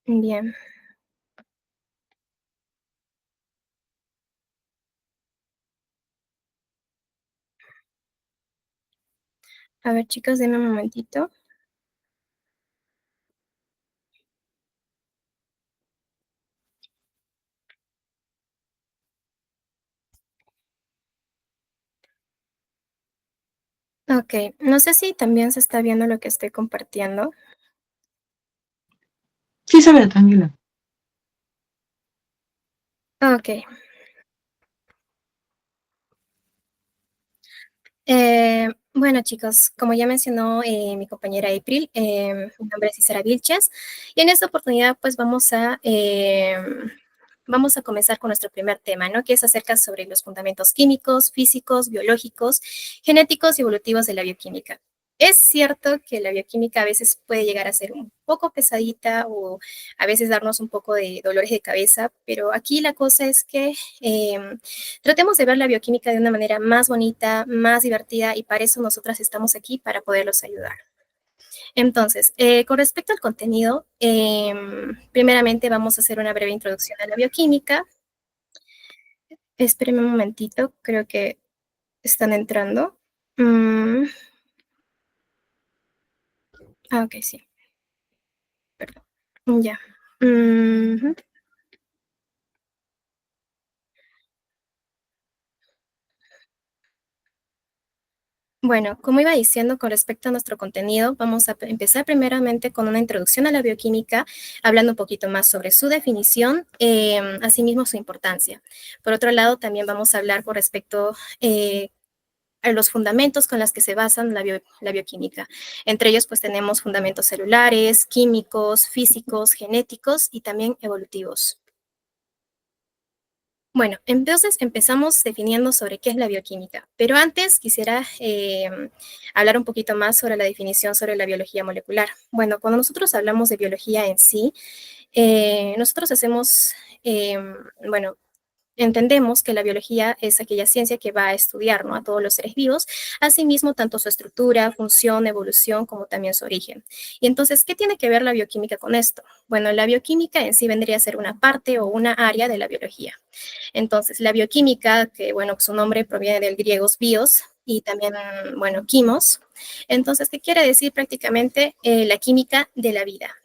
Bien. A ver, chicos, denme un momentito. Okey, no sé si también se está viendo lo que estoy compartiendo. Sí se ve, tranquila. Okey. Bueno, chicos, como ya mencionó, mi compañera April, mi nombre es Isara Vilches, y en esta oportunidad, pues, vamos a comenzar con nuestro primer tema, ¿no? Que es acerca sobre los fundamentos químicos, físicos, biológicos, genéticos y evolutivos de la bioquímica. Es cierto que la bioquímica a veces puede llegar a ser un poco pesadita o a veces darnos un poco de dolores de cabeza, pero aquí la cosa es que, tratemos de ver la bioquímica de una manera más bonita, más divertida, y para eso nosotras estamos aquí, para poderlos ayudar. Entonces, con respecto al contenido, primeramente vamos a hacer una breve introducción a la bioquímica. Espérenme un momentito, creo que están entrando. Mm, ok, sí, perdón. Ya. Ujú. Bueno, como iba diciendo con respecto a nuestro contenido, vamos a empezar primeramente con una introducción a la bioquímica, hablando un poquito más sobre su definición, asimismo su importancia. Por otro lado, también vamos a hablar con respecto a los fundamentos con los que se basan la bioquímica. Entre ellos, pues tenemos fundamentos celulares, químicos, físicos, genéticos y también evolutivos. Bueno, entonces empezamos definiendo sobre qué es la bioquímica, pero antes quisiera hablar un poquito más sobre la definición sobre la biología molecular. Bueno, cuando nosotros hablamos de biología en sí, nosotros hacemos, bueno, entendemos que la biología es aquella ciencia que va a estudiar, ¿no?, a todos los seres vivos, asimismo tanto su estructura, función, evolución, como también su origen. Y entonces, ¿qué tiene que ver la bioquímica con esto? Bueno, la bioquímica en sí vendría a ser una parte o una área de la biología. Entonces, la bioquímica, que bueno, su nombre proviene del griego bios y también, bueno, quimos. Entonces, ¿qué quiere decir prácticamente la química de la vida?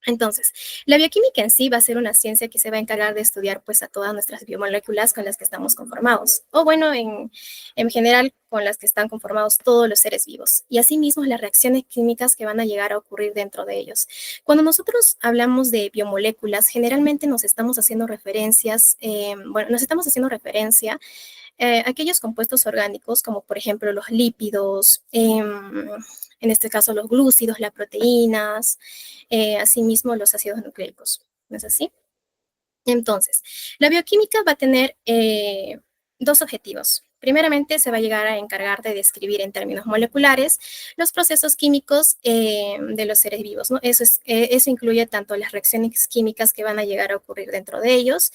Entonces, la bioquímica en sí va a ser una ciencia que se va a encargar de estudiar pues a todas nuestras biomoléculas con las que estamos conformados, o bueno, en general con las que están conformados todos los seres vivos, y asimismo las reacciones químicas que van a llegar a ocurrir dentro de ellos. Cuando nosotros hablamos de biomoléculas, generalmente nos estamos haciendo referencias, bueno, nos estamos haciendo referencia aquellos compuestos orgánicos, como por ejemplo los lípidos, en este caso los glúcidos, las proteínas, asimismo los ácidos nucleicos. ¿No es así? Entonces, la bioquímica va a tener dos objetivos. Primeramente, se va a llegar a encargar de describir en términos moleculares los procesos químicos de los seres vivos, ¿no? Eso incluye tanto las reacciones químicas que van a llegar a ocurrir dentro de ellos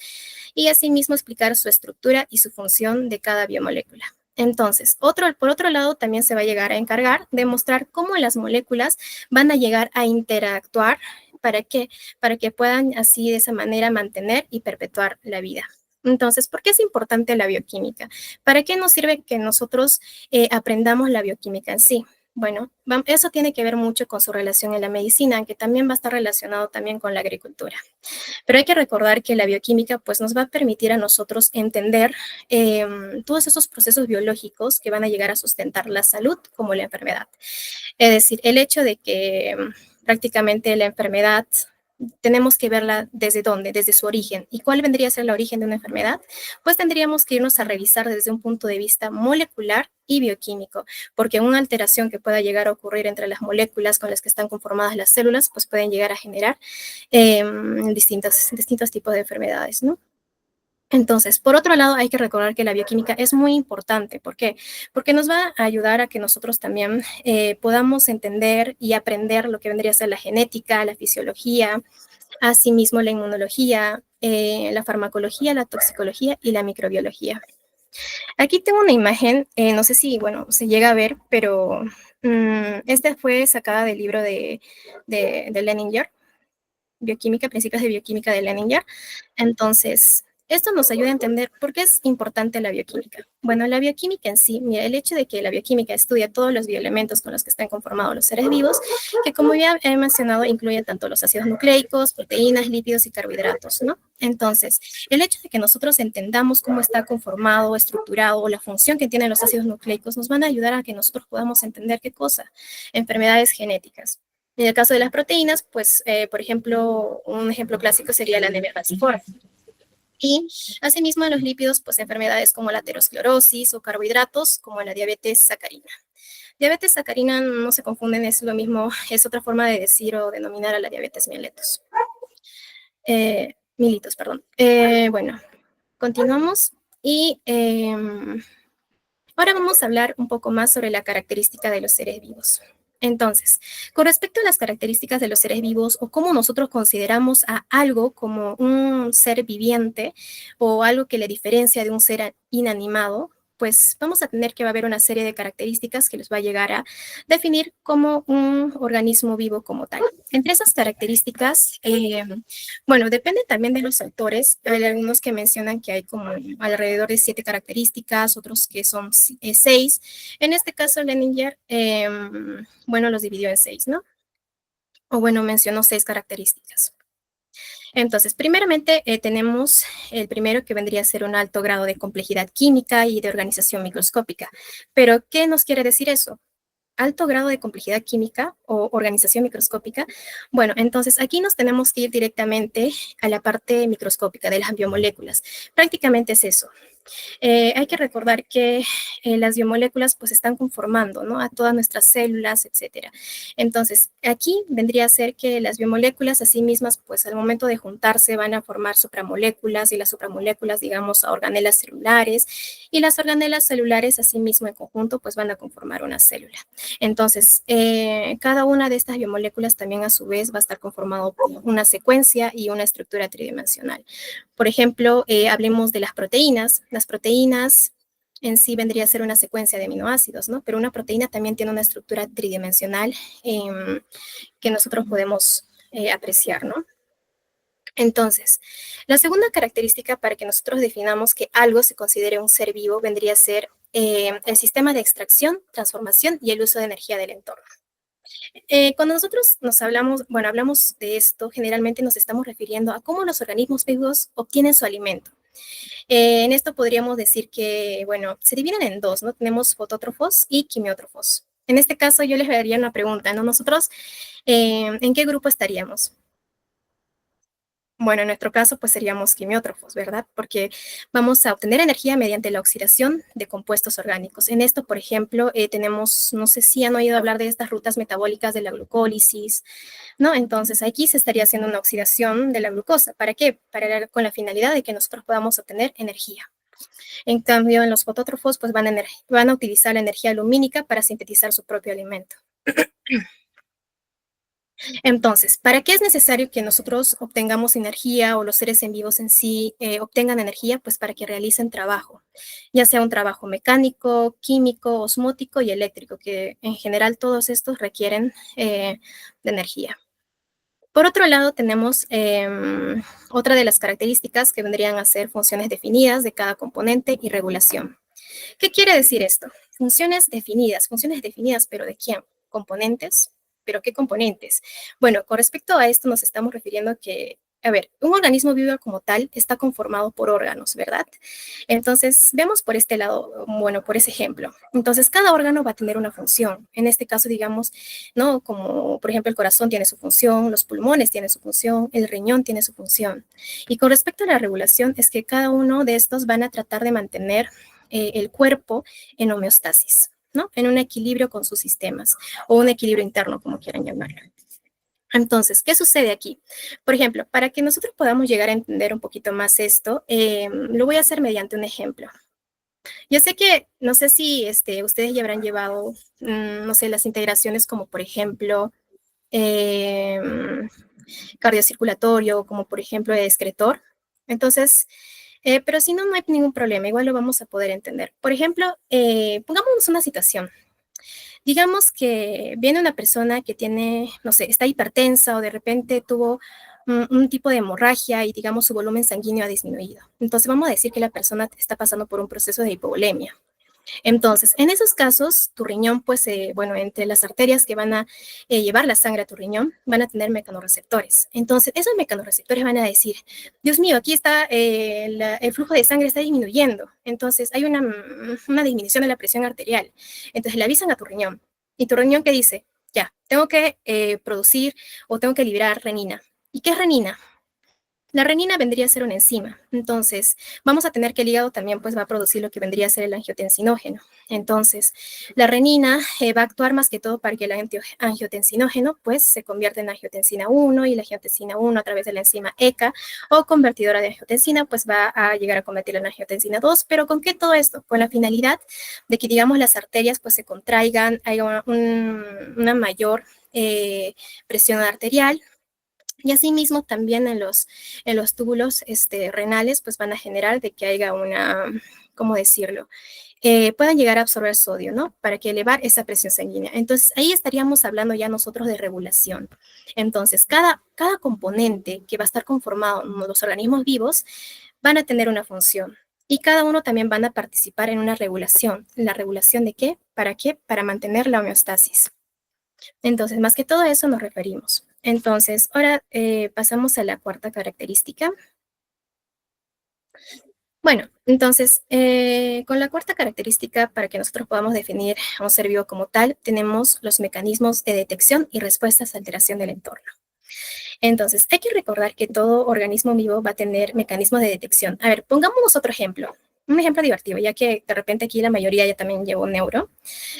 y asimismo explicar su estructura y su función de cada biomolécula. Entonces, por otro lado, también se va a llegar a encargar de mostrar cómo las moléculas van a llegar a interactuar. ¿Para qué? Para que puedan así de esa manera mantener y perpetuar la vida. Entonces, ¿por qué es importante la bioquímica? ¿Para qué nos sirve que nosotros aprendamos la bioquímica en sí? Bueno, eso tiene que ver mucho con su relación en la medicina, que también va a estar relacionado también con la agricultura. Pero hay que recordar que la bioquímica pues nos va a permitir a nosotros entender todos esos procesos biológicos que van a llegar a sustentar la salud como la enfermedad. Es decir, el hecho de que prácticamente la enfermedad tenemos que verla desde dónde, desde su origen. ¿Y cuál vendría a ser el origen de una enfermedad? Pues tendríamos que irnos a revisar desde un punto de vista molecular y bioquímico, porque una alteración que pueda llegar a ocurrir entre las moléculas con las que están conformadas las células, pues pueden llegar a generar distintos tipos de enfermedades, ¿no? Entonces, por otro lado, hay que recordar que la bioquímica es muy importante. ¿Por qué? Porque nos va a ayudar a que nosotros también podamos entender y aprender lo que vendría a ser la genética, la fisiología, asimismo la inmunología, la farmacología, la toxicología y la microbiología. Aquí tengo una imagen, no sé si, bueno, se llega a ver, pero esta fue sacada del libro de Leninger. bioquímica, principios de bioquímica de Leninger. Entonces, esto nos ayuda a entender por qué es importante la bioquímica. Bueno, la bioquímica en sí, mira, el hecho de que la bioquímica estudia todos los bioelementos con los que están conformados los seres vivos, que como ya he mencionado, incluye tanto los ácidos nucleicos, proteínas, lípidos y carbohidratos, ¿no? Entonces, el hecho de que nosotros entendamos cómo está conformado, estructurado, o la función que tienen los ácidos nucleicos, nos van a ayudar a que nosotros podamos entender qué cosa, enfermedades genéticas. En el caso de las proteínas, pues, por ejemplo, un ejemplo clásico sería la anemia falciforme. Y asimismo en los lípidos, pues enfermedades como la aterosclerosis o carbohidratos como la diabetes sacarina. Diabetes sacarina no se confunden, es lo mismo, es otra forma de decir o denominar a la diabetes mellitus. Militos, perdón. Bueno, continuamos y ahora vamos a hablar un poco más sobre la característica de los seres vivos. Entonces, con respecto a las características de los seres vivos o cómo nosotros consideramos a algo como un ser viviente o algo que le diferencia de un ser inanimado, pues vamos a tener que va a haber una serie de características que los va a llegar a definir como un organismo vivo como tal. Entre esas características, bueno, depende también de los autores. Hay algunos que mencionan que hay como alrededor de 7 características, otros que son 6. En este caso, Leninger, bueno, los dividió en 6, ¿no? O bueno, mencionó 6 características. Entonces, primeramente tenemos el primero que vendría a ser un alto grado de complejidad química y de organización microscópica. Pero, ¿qué nos quiere decir eso? Alto grado de complejidad química o organización microscópica. Bueno, entonces aquí nos tenemos que ir directamente a la parte microscópica de las biomoléculas. Prácticamente es eso. Hay que recordar que las biomoléculas pues están conformando, ¿no? A todas nuestras células, etcétera. Entonces, aquí vendría a ser que las biomoléculas a sí mismas, pues al momento de juntarse van a formar supramoléculas y las supramoléculas, digamos, a organelas celulares y las organelas celulares a sí mismo en conjunto pues van a conformar una célula. Entonces, cada una de estas biomoléculas también a su vez va a estar conformado por una secuencia y una estructura tridimensional. Por ejemplo, hablemos de las proteínas. Las proteínas en sí vendría a ser una secuencia de aminoácidos, ¿no? Pero una proteína también tiene una estructura tridimensional que nosotros podemos apreciar, ¿no? Entonces, la segunda característica para que nosotros definamos que algo se considere un ser vivo vendría a ser el sistema de extracción, transformación y el uso de energía del entorno. Cuando nosotros nos hablamos, bueno, hablamos de esto, generalmente nos estamos refiriendo a cómo los organismos vivos obtienen su alimento. En esto podríamos decir que, bueno, se dividen en dos, ¿no? Tenemos fotótrofos y quimiótrofos. En este caso, yo les haría una pregunta, ¿no? Nosotros, ¿en qué grupo estaríamos? Bueno, en nuestro caso, pues seríamos quimiótrofos, ¿verdad? Porque vamos a obtener energía mediante la oxidación de compuestos orgánicos. En esto, por ejemplo, tenemos, no sé si han oído hablar de estas rutas metabólicas de la glucólisis, ¿no? Entonces, aquí se estaría haciendo una oxidación de la glucosa. ¿Para qué? Con la finalidad de que nosotros podamos obtener energía. En cambio, en los fotótrofos, pues van a utilizar la energía lumínica para sintetizar su propio alimento. Entonces, ¿para qué es necesario que nosotros obtengamos energía o los seres en vivos en sí obtengan energía? Pues para que realicen trabajo, ya sea un trabajo mecánico, químico, osmótico y eléctrico, que en general todos estos requieren de energía. Por otro lado, tenemos otra de las características que vendrían a ser funciones definidas de cada componente y regulación. ¿Qué quiere decir esto? Funciones definidas, pero ¿de quién? Componentes, pero ¿qué componentes? Bueno, con respecto a esto nos estamos refiriendo que, a ver, un organismo vivo como tal está conformado por órganos, ¿verdad? Entonces, vemos por este lado, bueno, por ese ejemplo. Entonces, cada órgano va a tener una función. En este caso, digamos, ¿no? Como, por ejemplo, el corazón tiene su función, los pulmones tienen su función, el riñón tiene su función. Y con respecto a la regulación, es que cada uno de estos van a tratar de mantener el cuerpo en homeostasis, ¿no? En un equilibrio con sus sistemas o un equilibrio interno, como quieran llamarlo. Entonces, ¿qué sucede aquí? Por ejemplo, para que nosotros podamos llegar a entender un poquito más esto, lo voy a hacer mediante un ejemplo. Yo sé que, no sé si ustedes ya habrán llevado, no sé, las integraciones como, por ejemplo, cardiocirculatorio, como por ejemplo excretor. Entonces, pero si no, no hay ningún problema, igual lo vamos a poder entender. Por ejemplo, pongámonos una situación. Digamos que viene una persona que tiene, no sé, está hipertensa o de repente tuvo un tipo de hemorragia y, digamos, su volumen sanguíneo ha disminuido. Entonces, vamos a decir que la persona está pasando por un proceso de hipovolemia. Entonces, en esos casos, tu riñón, pues, bueno, entre las arterias que van a llevar la sangre a tu riñón, van a tener mecanorreceptores. Entonces, esos mecanorreceptores van a decir, Dios mío, aquí está, el flujo de sangre está disminuyendo. Entonces, hay una disminución de la presión arterial. Entonces, le avisan a tu riñón. ¿Y tu riñón qué dice? Ya, tengo que producir o tengo que liberar renina. ¿Y qué es renina? La renina vendría a ser una enzima, entonces vamos a tener que el hígado también pues va a producir lo que vendría a ser el angiotensinógeno. Entonces, la renina va a actuar más que todo para que el angiotensinógeno pues se convierta en angiotensina 1 y la angiotensina 1 a través de la enzima ECA o convertidora de angiotensina pues va a llegar a convertirla en angiotensina 2, pero ¿con qué todo esto? Con la finalidad de que digamos las arterias pues se contraigan, haya una mayor presión arterial, y asimismo también en los túbulos renales pues van a generar de que haya una, ¿cómo decirlo? Puedan llegar a absorber sodio, ¿no? Para que elevar esa presión sanguínea. Entonces, ahí estaríamos hablando ya nosotros de regulación. Entonces, cada componente que va a estar conformado en los organismos vivos van a tener una función. Y cada uno también van a participar en una regulación. ¿La regulación de qué? ¿Para qué? Para mantener la homeostasis. Entonces, más que todo eso nos referimos. Entonces, ahora pasamos a la cuarta característica. Bueno, entonces, con la cuarta característica, para que nosotros podamos definir a un ser vivo como tal, tenemos los mecanismos de detección y respuestas a alteración del entorno. Entonces, hay que recordar que todo organismo vivo va a tener mecanismos de detección. A ver, pongámonos otro ejemplo, un ejemplo divertido, ya que de repente aquí la mayoría ya también llevó neuro.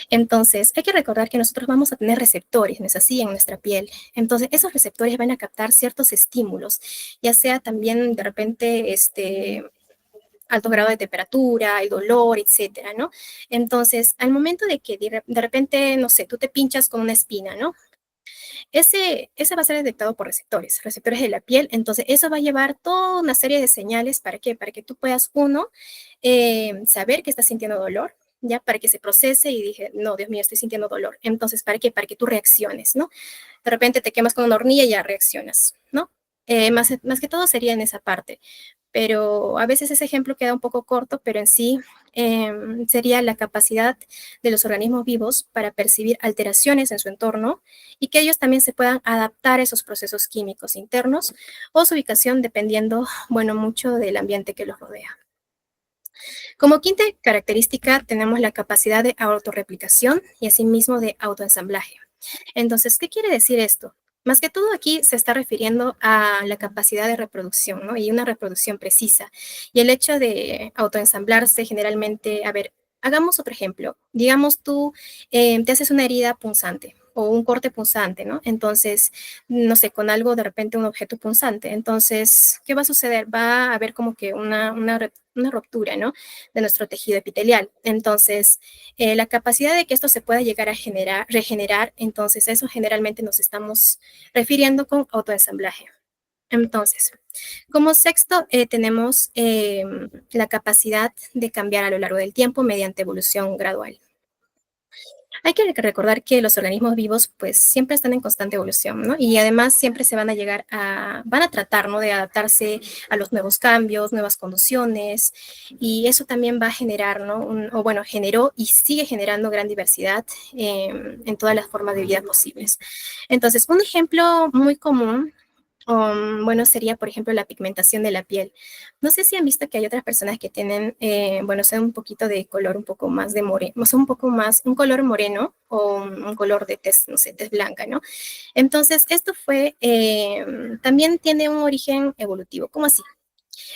Entonces, hay que recordar que nosotros vamos a tener receptores, ¿no es así?, en nuestra piel. Entonces, esos receptores van a captar ciertos estímulos, ya sea también de repente, alto grado de temperatura, el dolor, etcétera, ¿no? Entonces, al momento de que de repente, no sé, tú te pinchas con una espina, ¿no? Ese va a ser detectado por receptores de la piel. Entonces, eso va a llevar toda una serie de señales. ¿Para qué? Para que tú puedas, uno, saber que estás sintiendo dolor, ¿ya? Para que se procese y dije, no, Dios mío, estoy sintiendo dolor. Entonces, ¿para qué? Para que tú reacciones, ¿no? De repente te quemas con una hornilla y ya reaccionas, ¿no? Más que todo sería en esa parte, pero a veces ese ejemplo queda un poco corto, pero en sí sería la capacidad de los organismos vivos para percibir alteraciones en su entorno y que ellos también se puedan adaptar a esos procesos químicos internos o su ubicación dependiendo, bueno, mucho del ambiente que los rodea. Como quinta característica tenemos la capacidad de autorreplicación y asimismo de autoensamblaje. Entonces, ¿qué quiere decir esto? Más que todo aquí se está refiriendo a la capacidad de reproducción, ¿no? Y una reproducción precisa. Y el hecho de autoensamblarse generalmente, a ver, hagamos otro ejemplo. Digamos tú te haces una herida punzante o un corte punzante, ¿no? Entonces, no sé, con algo de repente un objeto punzante. Entonces, ¿qué va a suceder? Va a haber como que una ruptura, ¿no? De nuestro tejido epitelial. Entonces, la capacidad de que esto se pueda llegar a regenerar, entonces eso generalmente nos estamos refiriendo con autoensamblaje. Entonces, como sexto, tenemos la capacidad de cambiar a lo largo del tiempo mediante evolución gradual. Hay que recordar que los organismos vivos pues siempre están en constante evolución, ¿no? Y además siempre se van a van a tratar, ¿no? De adaptarse a los nuevos cambios, nuevas condiciones, y eso también va a generar, ¿no? O bueno, generó y sigue generando gran diversidad en todas las formas de vida posibles. Entonces, un ejemplo muy común bueno, sería, por ejemplo, la pigmentación de la piel. No sé si han visto que hay otras personas que tienen, bueno, son un poquito de color un poco más de moreno, son un poco más, un color moreno o un color de tez, no sé, tez blanca, ¿no? Entonces, esto fue, también tiene un origen evolutivo. ¿Cómo así?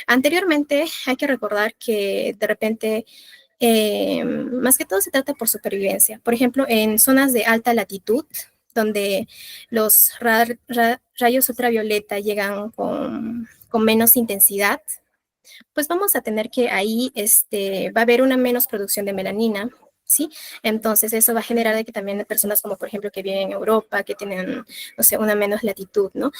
Anteriormente, hay que recordar que de repente, más que todo se trata por supervivencia. Por ejemplo, en zonas de alta latitud, donde los rayos ultravioleta llegan con menos intensidad, pues vamos a tener que ahí va a haber una menos producción de melanina, ¿sí? Entonces eso va a generar de que también personas como por ejemplo que viven en Europa, que tienen, no sé, una menos latitud, ¿no?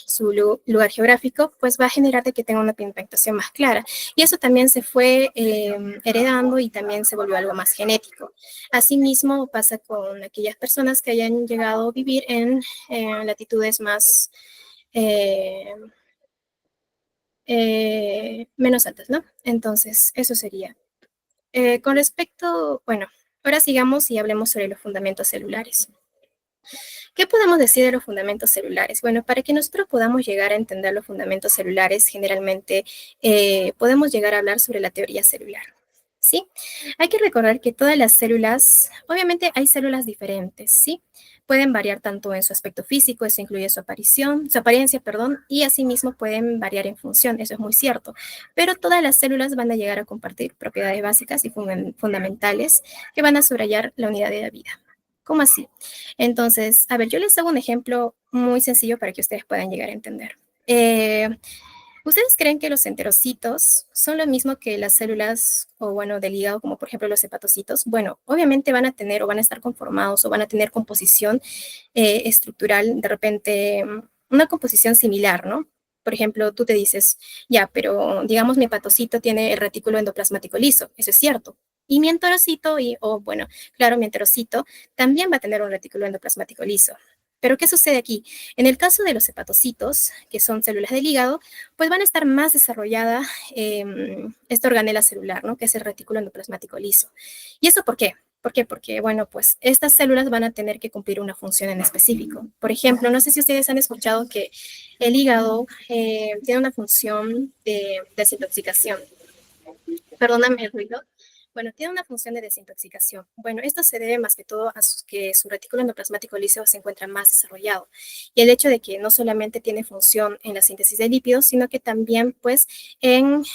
Su lugar geográfico, pues va a generar de que tenga una pigmentación más clara. Y eso también se fue heredando y también se volvió algo más genético. Asimismo pasa con aquellas personas que hayan llegado a vivir en latitudes más eh, menos altas, ¿no? Entonces, eso sería. Con respecto, bueno, ahora sigamos y hablemos sobre los fundamentos celulares. ¿Qué podemos decir de los fundamentos celulares? Bueno, para que nosotros podamos llegar a entender los fundamentos celulares, generalmente podemos llegar a hablar sobre la teoría celular. ¿Sí? Hay que recordar que todas las células, obviamente hay células diferentes, ¿sí? Pueden variar tanto en su aspecto físico, eso incluye su apariencia, perdón, y asimismo pueden variar en función, eso es muy cierto. Pero todas las células van a llegar a compartir propiedades básicas y fundamentales que van a subrayar la unidad de la vida. ¿Cómo así? Entonces, a ver, yo les hago un ejemplo muy sencillo para que ustedes puedan llegar a entender. Eh, ¿Ustedes creen que los enterocitos son lo mismo que las células, o bueno, del hígado, como por ejemplo los hepatocitos? Bueno, obviamente van a tener o van a estar conformados o van a tener composición estructural, de repente, una composición similar, ¿no? Por ejemplo, tú te dices, ya, pero digamos mi hepatocito tiene el retículo endoplasmático liso, eso es cierto. Y mi enterocito, o bueno, claro, mi enterocito también va a tener un retículo endoplasmático liso. Pero ¿qué sucede aquí? En el caso de los hepatocitos, que son células del hígado, pues van a estar más desarrollada esta organela celular, ¿no? Que es el retículo endoplasmático liso. ¿Y eso por qué? ¿Por qué? Porque, bueno, pues estas células van a tener que cumplir una función en específico. Por ejemplo, no sé si ustedes han escuchado que el hígado tiene una función de desintoxicación. Perdóname el ruido. Bueno, tiene una función de desintoxicación. Bueno, esto se debe más que todo a que su retículo endoplasmático liso se encuentra más desarrollado. Y el hecho de que no solamente tiene función en la síntesis de lípidos, sino que también, pues, en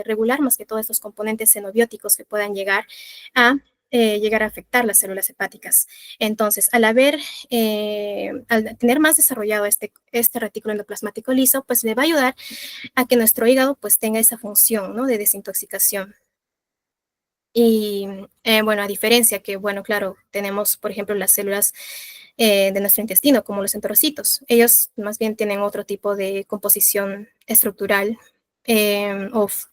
regular más que todo estos componentes xenobióticos que puedan llegar a afectar las células hepáticas. Entonces, al tener más desarrollado este retículo endoplasmático liso, pues le va a ayudar a que nuestro hígado pues tenga esa función, ¿no? De desintoxicación. Y bueno, a diferencia que, bueno, claro, tenemos, por ejemplo, las células de nuestro intestino, como los enterocitos. Ellos más bien tienen otro tipo de composición estructural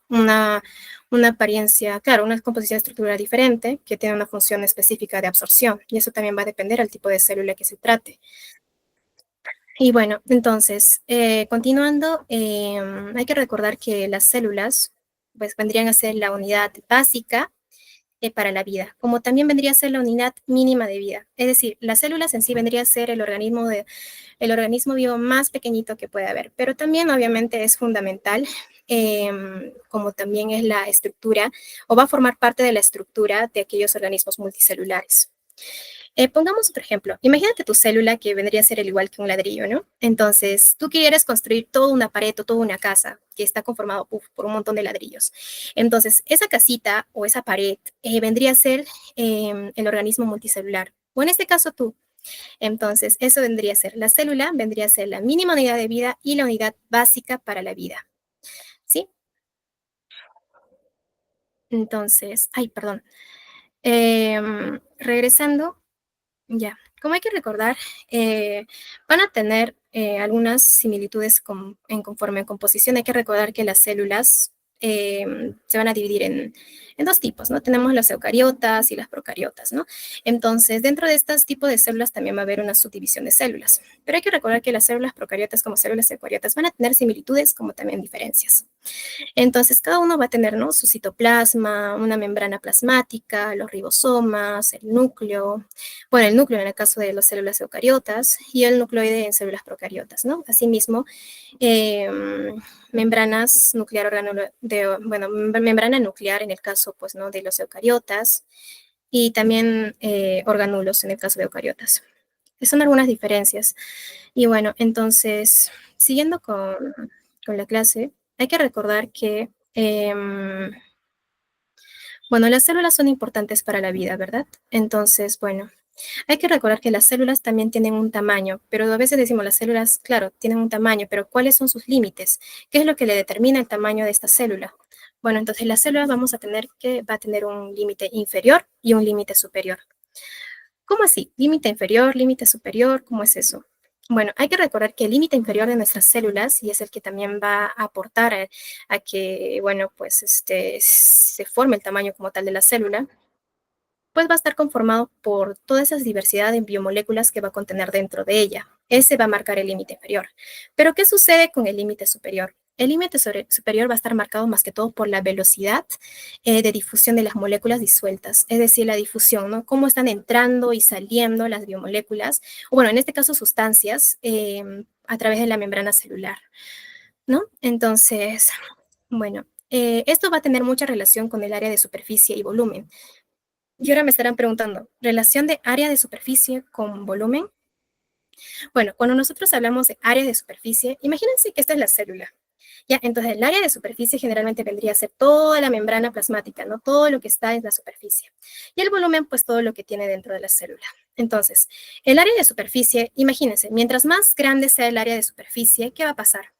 una apariencia, claro, una composición estructural diferente que tiene una función específica de absorción. Y eso también va a depender del tipo de célula que se trate. Y bueno, entonces, continuando, hay que recordar que las células, pues vendrían a ser la unidad básica para la vida, como también vendría a ser la unidad mínima de vida. Es decir, las células en sí vendría a ser el organismo vivo más pequeñito que puede haber, pero también obviamente es fundamental, como también es la estructura, o va a formar parte de la estructura de aquellos organismos multicelulares. Pongamos otro ejemplo. Imagínate tu célula que vendría a ser el igual que un ladrillo, ¿no? Entonces, tú quieres construir toda una pared o toda una casa que está conformado por un montón de ladrillos. Entonces, esa casita o esa pared vendría a ser el organismo multicelular. O en este caso tú. Entonces, eso vendría a ser la célula, vendría a ser la mínima unidad de vida y la unidad básica para la vida. ¿Sí? Entonces, ay, perdón. Regresando, ya, como hay que recordar, van a tener algunas similitudes conforme a composición. Hay que recordar que las células se van a dividir en dos tipos, ¿no? Tenemos las eucariotas y las procariotas, ¿no? Entonces, dentro de estos tipos de células también va a haber una subdivisión de células. Pero hay que recordar que las células procariotas como células eucariotas van a tener similitudes como también diferencias. Entonces, cada uno va a tener, ¿no? Su citoplasma, una membrana plasmática, los ribosomas, el núcleo, bueno, el núcleo en el caso de las células eucariotas y el nucleoide en células procariotas, ¿no? Asimismo, eh, membranas nuclear bueno, membrana nuclear en el caso, pues, ¿no? De los eucariotas y también organulos en el caso de eucariotas. Son algunas diferencias. Y bueno, entonces, siguiendo con la clase, hay que recordar que, bueno, las células son importantes para la vida, ¿verdad? Entonces, bueno, hay que recordar que las células también tienen un tamaño, pero a veces decimos las células, claro, tienen un tamaño, pero ¿cuáles son sus límites? ¿Qué es lo que le determina el tamaño de esta célula? Bueno, entonces la célula va a tener un límite inferior y un límite superior. ¿Cómo así? ¿Límite inferior, límite superior? ¿Cómo es eso? Bueno, hay que recordar que el límite inferior de nuestras células, y es el que también va a aportar a que, bueno, pues se forme el tamaño como tal de la célula, pues va a estar conformado por toda esa diversidad de biomoléculas que va a contener dentro de ella. Ese va a marcar el límite inferior. Pero, ¿qué sucede con el límite superior? El límite superior va a estar marcado más que todo por la velocidad de difusión de las moléculas disueltas, es decir, la difusión, ¿no? Cómo están entrando y saliendo las biomoléculas, o bueno, en este caso sustancias, a través de la membrana celular, ¿no? Entonces, bueno, esto va a tener mucha relación con el área de superficie y volumen. Y ahora me estarán preguntando, ¿relación de área de superficie con volumen? Bueno, cuando nosotros hablamos de área de superficie, imagínense que esta es la célula. Ya, entonces el área de superficie generalmente vendría a ser toda la membrana plasmática, ¿no? Todo lo que está en la superficie. Y el volumen, pues todo lo que tiene dentro de la célula. Entonces, el área de superficie, imagínense, mientras más grande sea el área de superficie, ¿qué va a pasar?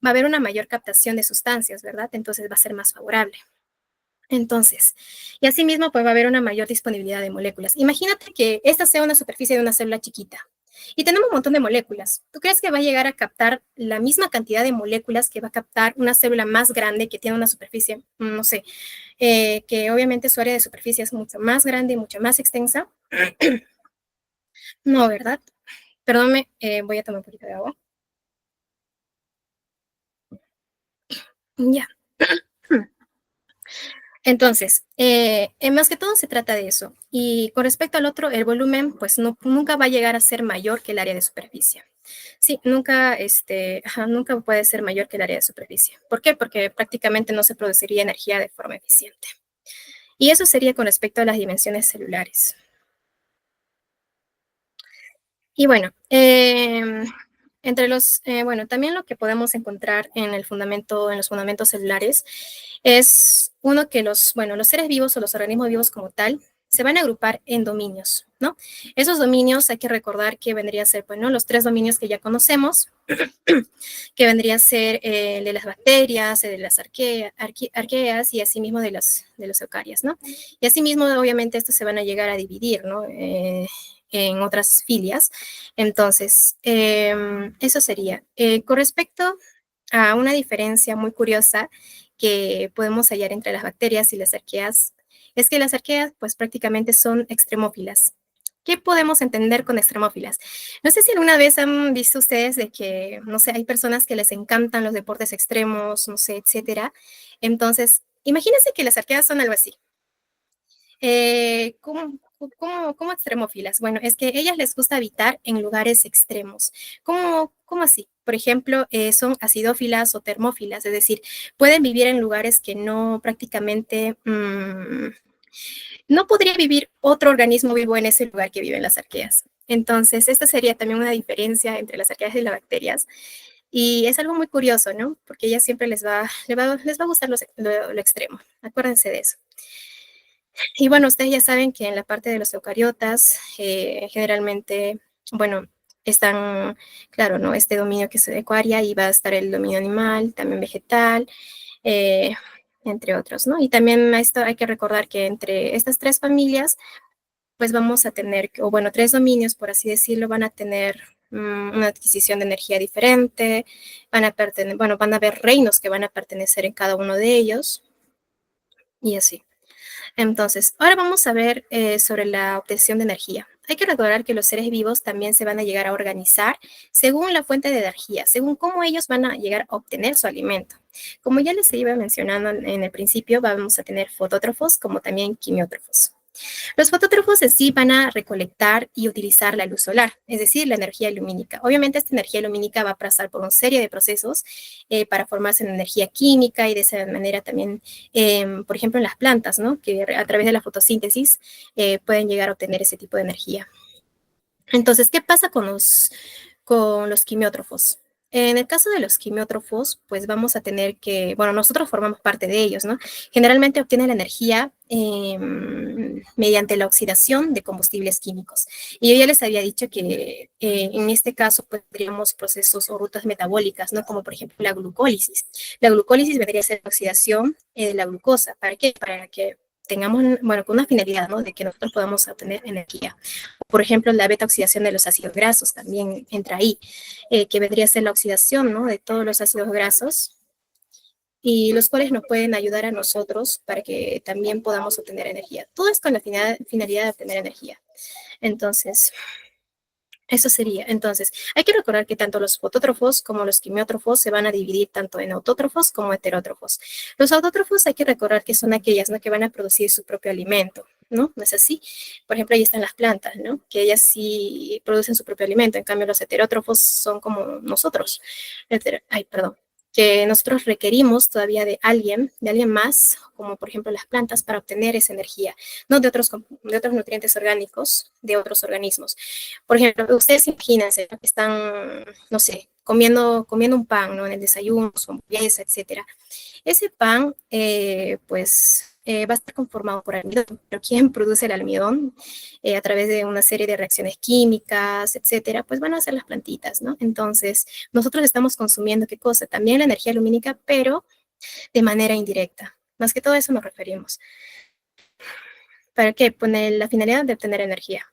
Va a haber una mayor captación de sustancias, ¿verdad? Entonces va a ser más favorable. Entonces, y asimismo, pues va a haber una mayor disponibilidad de moléculas. Imagínate que esta sea una superficie de una célula chiquita y tenemos un montón de moléculas. ¿Tú crees que va a llegar a captar la misma cantidad de moléculas que va a captar una célula más grande que tiene una superficie, no sé, que obviamente su área de superficie es mucho más grande y mucho más extensa? No, ¿verdad? Perdónme, voy a tomar un poquito de agua. Ya. Entonces, más que todo se trata de eso. Y con respecto al otro, el volumen, pues no, nunca va a llegar a ser mayor que el área de superficie. Sí, nunca, nunca puede ser mayor que el área de superficie. ¿Por qué? Porque prácticamente no se produciría energía de forma eficiente. Y eso sería con respecto a las dimensiones celulares. Y bueno, bueno, también lo que podemos encontrar en el fundamento, en los fundamentos celulares, es uno que los seres vivos o los organismos vivos como tal se van a agrupar en dominios, ¿no? Esos dominios hay que recordar que vendría a ser, bueno, los 3 dominios que ya conocemos, que vendría a ser el de las bacterias, el de las arqueas y asimismo de los eucarias, ¿no? Y asimismo, obviamente, estos se van a llegar a dividir, ¿no? En otras filias. Entonces, eso sería. Con respecto a una diferencia muy curiosa que podemos hallar entre las bacterias y las arqueas, es que las arqueas pues prácticamente son extremófilas. ¿Qué podemos entender con extremófilas? No sé si alguna vez han visto ustedes de que, no sé, hay personas que les encantan los deportes extremos, no sé, etcétera. Entonces, imagínense que las arqueas son algo así. ¿Cómo extremófilas? Bueno, es que a ellas les gusta habitar en lugares extremos. ¿Cómo así? Por ejemplo, son acidófilas o termófilas, es decir, pueden vivir en lugares que no prácticamente, no podría vivir otro organismo vivo en ese lugar que viven las arqueas. Entonces, esta sería también una diferencia entre las arqueas y las bacterias. Y es algo muy curioso, ¿no? Porque a ellas siempre les va a gustar lo extremo. Acuérdense de eso. Y bueno, ustedes ya saben que en la parte de los eucariotas, generalmente, bueno, están, claro, ¿no? Este dominio que es de ecuaria y va a estar el dominio animal, también vegetal, eh, entre otros, ¿no? Y también esto hay que recordar que entre estas 3 familias, pues vamos a tener, o bueno, 3 dominios, por así decirlo, van a tener una adquisición de energía diferente, van a haber reinos que van a pertenecer en cada uno de ellos, y así. Entonces, ahora vamos a ver sobre la obtención de energía. Hay que recordar que los seres vivos también se van a llegar a organizar según la fuente de energía, según cómo ellos van a llegar a obtener su alimento. Como ya les iba mencionando en el principio, vamos a tener fotótrofos como también quimiótrofos. Los fotótrofos en sí van a recolectar y utilizar la luz solar, es decir, la energía lumínica. Obviamente esta energía lumínica va a pasar por una serie de procesos para formarse en energía química y de esa manera también, por ejemplo, en las plantas, ¿no? Que a través de la fotosíntesis pueden llegar a obtener ese tipo de energía. Entonces, ¿qué pasa con los quimiótrofos? En el caso de los quimiótrofos, pues vamos a tener que, bueno, nosotros formamos parte de ellos, ¿no? Generalmente obtienen la energía mediante la oxidación de combustibles químicos. Y yo ya les había dicho que en este caso pues, tendríamos procesos o rutas metabólicas, ¿no? Como por ejemplo la glucólisis. La glucólisis vendría a ser la oxidación de la glucosa. ¿Para qué? Para que tengamos, bueno, con una finalidad, ¿no? De que nosotros podamos obtener energía. Por ejemplo, la beta-oxidación de los ácidos grasos también entra ahí, que vendría a ser la oxidación, ¿no? De todos los ácidos grasos y los cuales nos pueden ayudar a nosotros para que también podamos obtener energía. Todo es con la finalidad de obtener energía. Entonces, Eso sería. Entonces, hay que recordar que tanto los fotótrofos como los quimiótrofos se van a dividir tanto en autótrofos como heterótrofos. Los autótrofos hay que recordar que son aquellas, ¿no?, que van a producir su propio alimento, ¿no? ¿No es así? Por ejemplo, ahí están las plantas, ¿no?, que ellas sí producen su propio alimento. En cambio, los heterótrofos son como nosotros. Ay, perdón. Que nosotros requerimos todavía de alguien más, como por ejemplo las plantas, para obtener esa energía, no de otros nutrientes orgánicos, de otros organismos. Por ejemplo, ustedes imagínense que están, no sé, comiendo un pan, ¿no?, en el desayuno, su hamburguesa, etcétera. Ese pan, va a estar conformado por almidón, pero ¿quién produce el almidón? A través de una serie de reacciones químicas, etcétera, pues van a ser las plantitas, ¿no? Entonces, nosotros estamos consumiendo, ¿qué cosa? También la energía lumínica, pero de manera indirecta. Más que todo eso nos referimos. ¿Para qué? Poner la finalidad de obtener energía.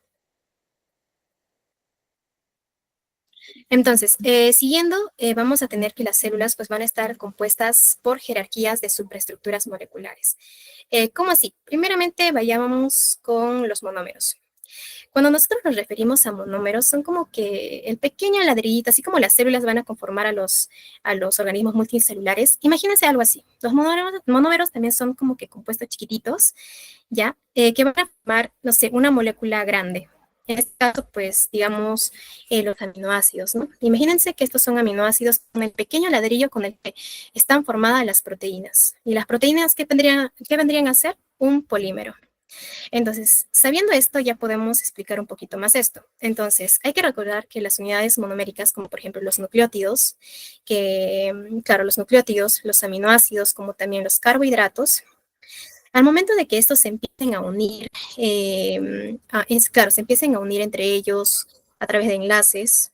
Entonces, siguiendo, vamos a tener que las células pues van a estar compuestas por jerarquías de superestructuras moleculares. ¿Cómo así? Primeramente, vayamos con los monómeros. Cuando nosotros nos referimos a monómeros, son como que el pequeño ladrillito, así como las células van a conformar a los organismos multicelulares. Imagínense algo así. Los monómeros también son como que compuestos chiquititos, ¿ya? Que van a formar, no sé, una molécula grande. En este caso, pues, digamos, los aminoácidos, ¿no? Imagínense que estos son aminoácidos con el pequeño ladrillo con el que están formadas las proteínas. ¿Y las proteínas qué vendrían a ser? Un polímero. Entonces, sabiendo esto, ya podemos explicar un poquito más esto. Entonces, hay que recordar que las unidades monoméricas, como por ejemplo los nucleótidos, claro, los nucleótidos, los aminoácidos, como también los carbohidratos, al momento de que estos se empiecen a unir, claro, se empiecen a unir entre ellos a través de enlaces,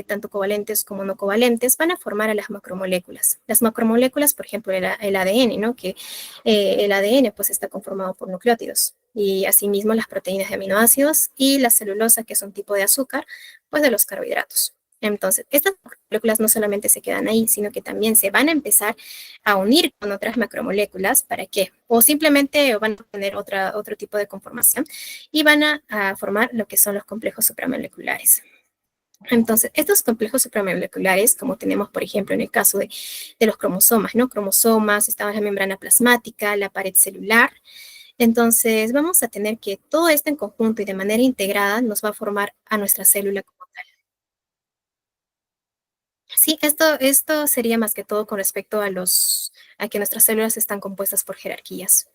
tanto covalentes como no covalentes, van a formar a las macromoléculas. Las macromoléculas, por ejemplo, el ADN, ¿no? Que el ADN pues está conformado por nucleótidos y asimismo las proteínas de aminoácidos y la celulosa, que es un tipo de azúcar, pues de los carbohidratos. Entonces, estas moléculas no solamente se quedan ahí, sino que también se van a empezar a unir con otras macromoléculas. ¿Para qué? O simplemente van a tener otro tipo de conformación y van a formar lo que son los complejos supramoleculares. Entonces, estos complejos supramoleculares, como tenemos, por ejemplo, en el caso de los cromosomas, ¿no? Cromosomas, está la membrana plasmática, la pared celular. Entonces, vamos a tener que todo esto en conjunto y de manera integrada nos va a formar a nuestra célula como tal. Sí, esto sería más que todo con respecto a que nuestras células están compuestas por jerarquías.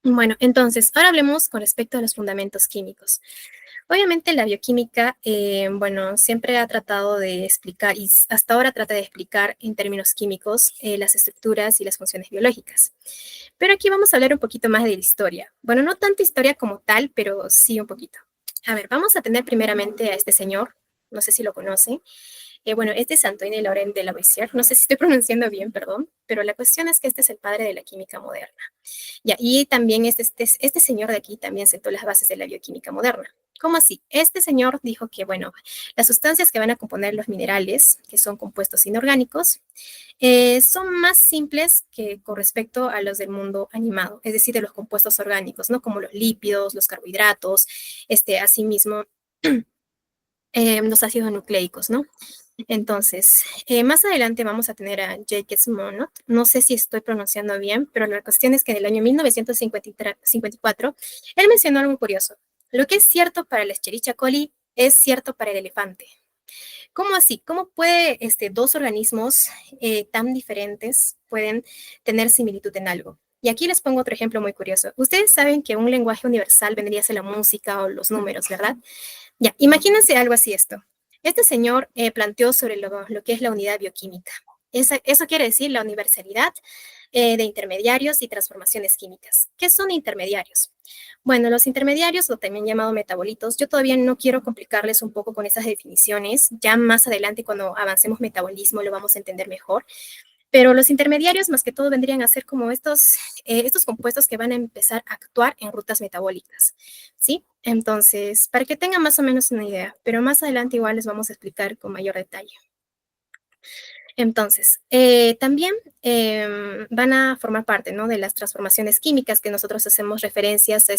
Bueno, entonces, ahora hablemos con respecto a los fundamentos químicos. Obviamente la bioquímica, bueno, siempre ha tratado de explicar, y hasta ahora trata de explicar en términos químicos, las estructuras y las funciones biológicas. Pero aquí vamos a hablar un poquito más de la historia. Bueno, no tanta historia como tal, pero sí un poquito. A ver, vamos a tener primeramente a este señor, no sé si lo conocen. Bueno, este es Antoine Laurent de Lavoisier, no sé si estoy pronunciando bien, perdón, pero la cuestión es que este es el padre de la química moderna. Ya, y también este señor de aquí también sentó las bases de la bioquímica moderna. ¿Cómo así? Este señor dijo que, bueno, las sustancias que van a componer los minerales, que son compuestos inorgánicos, son más simples que con respecto a los del mundo animado, es decir, de los compuestos orgánicos, ¿no? Como los lípidos, los carbohidratos, asimismo, los ácidos nucleicos, ¿no? Entonces, más adelante vamos a tener a Jacques Monod. No sé si estoy pronunciando bien, pero la cuestión es que en el año 1954 él mencionó algo curioso. Lo que es cierto para la Escherichia coli es cierto para el elefante. ¿Cómo así? ¿Cómo puede dos organismos tan diferentes pueden tener similitud en algo? Y aquí les pongo otro ejemplo muy curioso. Ustedes saben que un lenguaje universal vendría a ser la música o los números, ¿verdad? Ya, imagínense algo así esto. Este señor planteó sobre lo que es la unidad bioquímica. Eso quiere decir la universalidad de intermediarios y transformaciones químicas. ¿Qué son intermediarios? Bueno, los intermediarios, o también llamado metabolitos, yo todavía no quiero complicarles un poco con esas definiciones. Ya más adelante, cuando avancemos metabolismo, lo vamos a entender mejor. Pero los intermediarios, más que todo, vendrían a ser como estos compuestos que van a empezar a actuar en rutas metabólicas, ¿sí? Entonces, para que tengan más o menos una idea, pero más adelante igual les vamos a explicar con mayor detalle. Entonces, también van a formar parte, ¿no?, de las transformaciones químicas que nosotros hacemos referencias a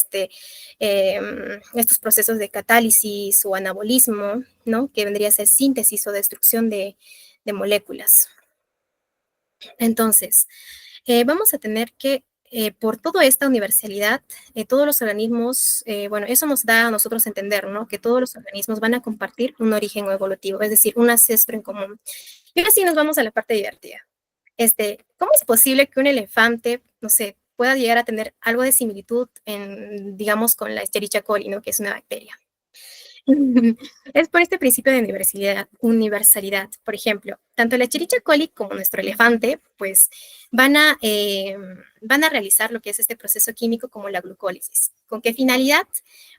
estos procesos de catálisis o anabolismo, ¿no?, que vendría a ser síntesis o destrucción de moléculas. Entonces, vamos a tener que, por toda esta universalidad, todos los organismos, bueno, eso nos da a nosotros entender, ¿no?, que todos los organismos van a compartir un origen evolutivo, es decir, un ancestro en común. Y ahora sí nos vamos a la parte divertida. ¿Cómo es posible que un elefante, no sé, pueda llegar a tener algo de similitud en, digamos, con la Escherichia coli, ¿no?, que es una bacteria? Es por este principio de universalidad. Por ejemplo, tanto la Escherichia coli como nuestro elefante, pues van a realizar lo que es este proceso químico como la glucólisis. ¿Con qué finalidad?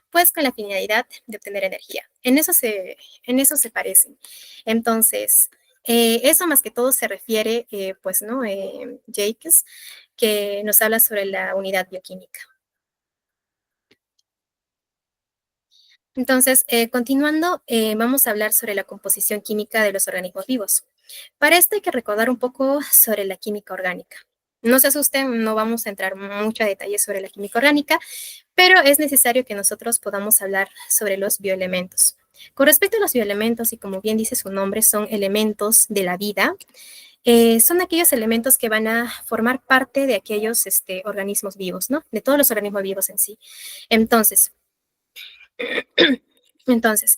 Pues con la finalidad de obtener energía. En eso se parecen. Entonces, eso más que todo se refiere, pues, ¿no? Jacques, que nos habla sobre la unidad bioquímica. Entonces, continuando, vamos a hablar sobre la composición química de los organismos vivos. Para esto hay que recordar un poco sobre la química orgánica. No se asusten, no vamos a entrar mucho a detalle sobre la química orgánica, pero es necesario que nosotros podamos hablar sobre los bioelementos. Con respecto a los bioelementos, y como bien dice su nombre, son elementos de la vida, son aquellos elementos que van a formar parte de aquellos organismos vivos, ¿no? De todos los organismos vivos en sí. Entonces, Entonces,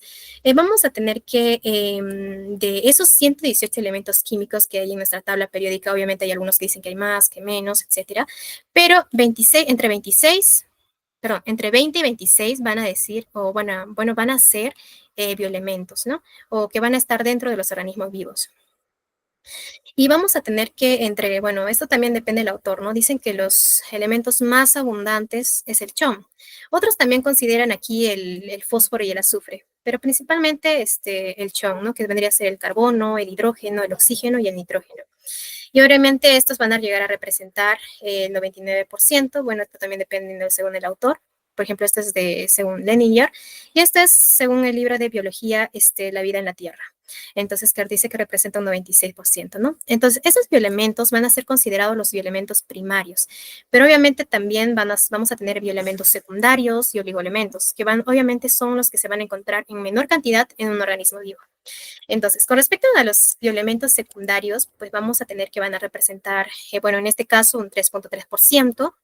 vamos a tener que, de esos 118 elementos químicos que hay en nuestra tabla periódica, obviamente hay algunos que dicen que hay más, que menos, etcétera, pero entre 20 y 26 van a decir, o bueno, van a ser bioelementos, ¿no? O que van a estar dentro de los organismos vivos. Y vamos a tener que bueno, esto también depende del autor, ¿no? Dicen que los elementos más abundantes es el chom. Otros también consideran aquí el fósforo y el azufre, pero principalmente el chom, ¿no?, que vendría a ser el carbono, el hidrógeno, el oxígeno y el nitrógeno. Y obviamente estos van a llegar a representar el 99%. Bueno, esto también depende según el autor. Por ejemplo, esto es según Leninger, y esto es según el libro de biología, La vida en la Tierra. Entonces, que dice que representa un 96%, ¿no? Entonces, esos bioelementos van a ser considerados los bioelementos primarios, pero obviamente también vamos a tener bioelementos secundarios y oligoelementos, que obviamente son los que se van a encontrar en menor cantidad en un organismo vivo. Entonces, con respecto a los bioelementos secundarios, pues vamos a tener que van a representar, bueno, en este caso un 3.3%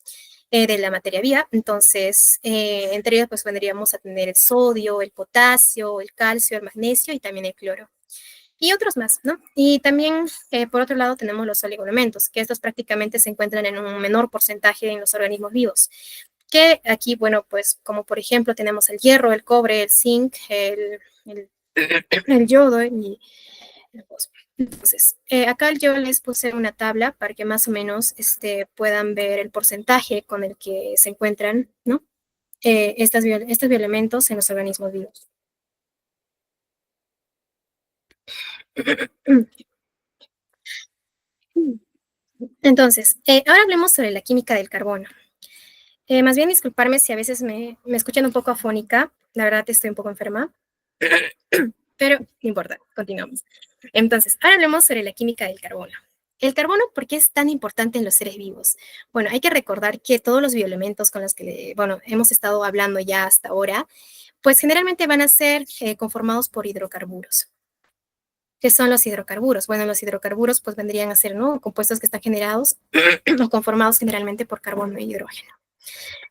de la materia viva. Entonces, entre ellos, pues vendríamos a tener el sodio, el potasio, el calcio, el magnesio y también el cloro. Y otros más, ¿no? Y también, por otro lado, tenemos los oligoelementos, que estos prácticamente se encuentran en un menor porcentaje en los organismos vivos. Que aquí, bueno, pues como por ejemplo tenemos el hierro, el cobre, el zinc, el yodo y el fósforo. Entonces, acá yo les puse una tabla para que más o menos puedan ver el porcentaje con el que se encuentran, ¿no?, estos bioelementos en los organismos vivos. Entonces, ahora hablemos sobre la química del carbono. Más bien disculparme si a veces me escuchan un poco afónica, la verdad estoy un poco enferma, pero no importa, continuamos. Entonces, ahora hablemos sobre la química del carbono. El carbono, ¿por qué es tan importante en los seres vivos? Bueno, hay que recordar que todos los bioelementos con los que, bueno, hemos estado hablando ya hasta ahora, pues generalmente van a ser conformados por hidrocarburos. ¿Qué son los hidrocarburos? Bueno, los hidrocarburos pues vendrían a ser, ¿no?, compuestos que están generados o conformados generalmente por carbono e hidrógeno.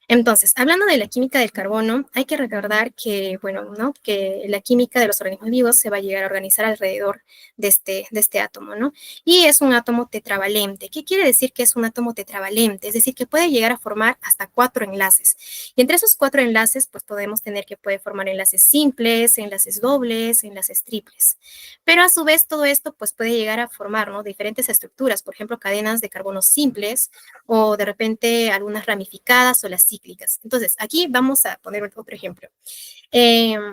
Entonces, hablando de la química del carbono, hay que recordar que, bueno, ¿no?, que la química de los organismos vivos se va a llegar a organizar alrededor de este átomo, ¿no? Y es un átomo tetravalente. ¿Qué quiere decir que es un átomo tetravalente? Es decir, que puede llegar a formar hasta 4 enlaces. Y entre esos 4 enlaces, pues podemos tener que puede formar enlaces simples, enlaces dobles, enlaces triples. Pero a su vez, todo esto, pues puede llegar a formar, ¿no?, diferentes estructuras, por ejemplo, cadenas de carbono simples, o de repente algunas ramificadas o las cíclicas. Entonces, aquí vamos a poner otro ejemplo.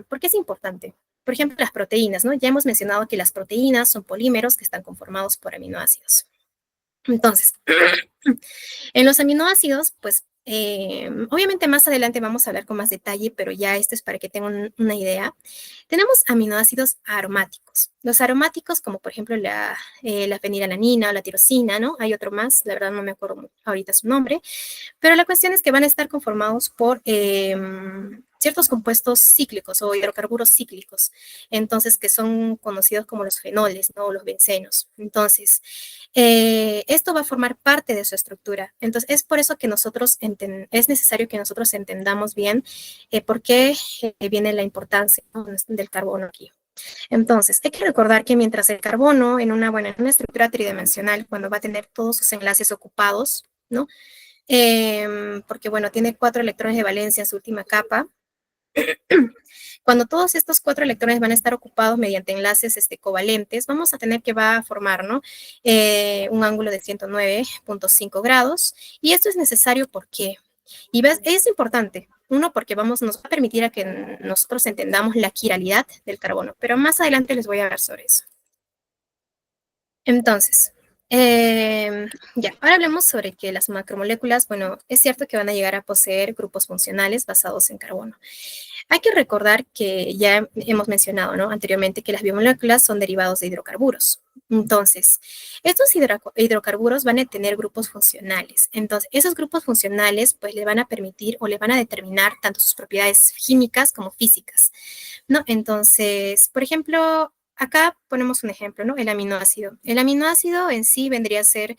¿Por qué es importante? Por ejemplo, las proteínas, ¿no? Ya hemos mencionado que las proteínas son polímeros que están conformados por aminoácidos. Entonces, en los aminoácidos, pues obviamente más adelante vamos a hablar con más detalle, pero ya esto es para que tengan una idea. Tenemos aminoácidos aromáticos. Los aromáticos, como por ejemplo la fenilalanina o la tirosina, ¿no? Hay otro más, la verdad no me acuerdo ahorita su nombre, pero la cuestión es que van a estar conformados por ciertos compuestos cíclicos o hidrocarburos cíclicos, entonces que son conocidos como los fenoles, ¿no? O los bencenos. Entonces, esto va a formar parte de su estructura. Entonces, es por eso que es necesario que nosotros entendamos bien por qué viene la importancia, ¿no? Del carbono aquí. Entonces, hay que recordar que mientras el carbono en una estructura tridimensional, cuando va a tener todos sus enlaces ocupados, ¿no? Porque, bueno, tiene 4 electrones de valencia en su última capa. Cuando todos estos 4 electrones van a estar ocupados mediante enlaces covalentes, vamos a tener que va a formar, ¿no? Un ángulo de 109.5 grados. Y esto es necesario porque, es importante, uno, porque nos va a permitir a que nosotros entendamos la quiralidad del carbono, pero más adelante les voy a hablar sobre eso. Entonces, ya, ahora hablemos sobre que las macromoléculas, bueno, es cierto que van a llegar a poseer grupos funcionales basados en carbono. Hay que recordar que ya hemos mencionado, ¿no? Anteriormente que las biomoléculas son derivados de hidrocarburos. Entonces, estos hidrocarburos van a tener grupos funcionales. Entonces, esos grupos funcionales, pues, le van a permitir o le van a determinar tanto sus propiedades químicas como físicas, ¿no? Entonces, por ejemplo, acá ponemos un ejemplo, ¿no? El aminoácido. El aminoácido en sí vendría a ser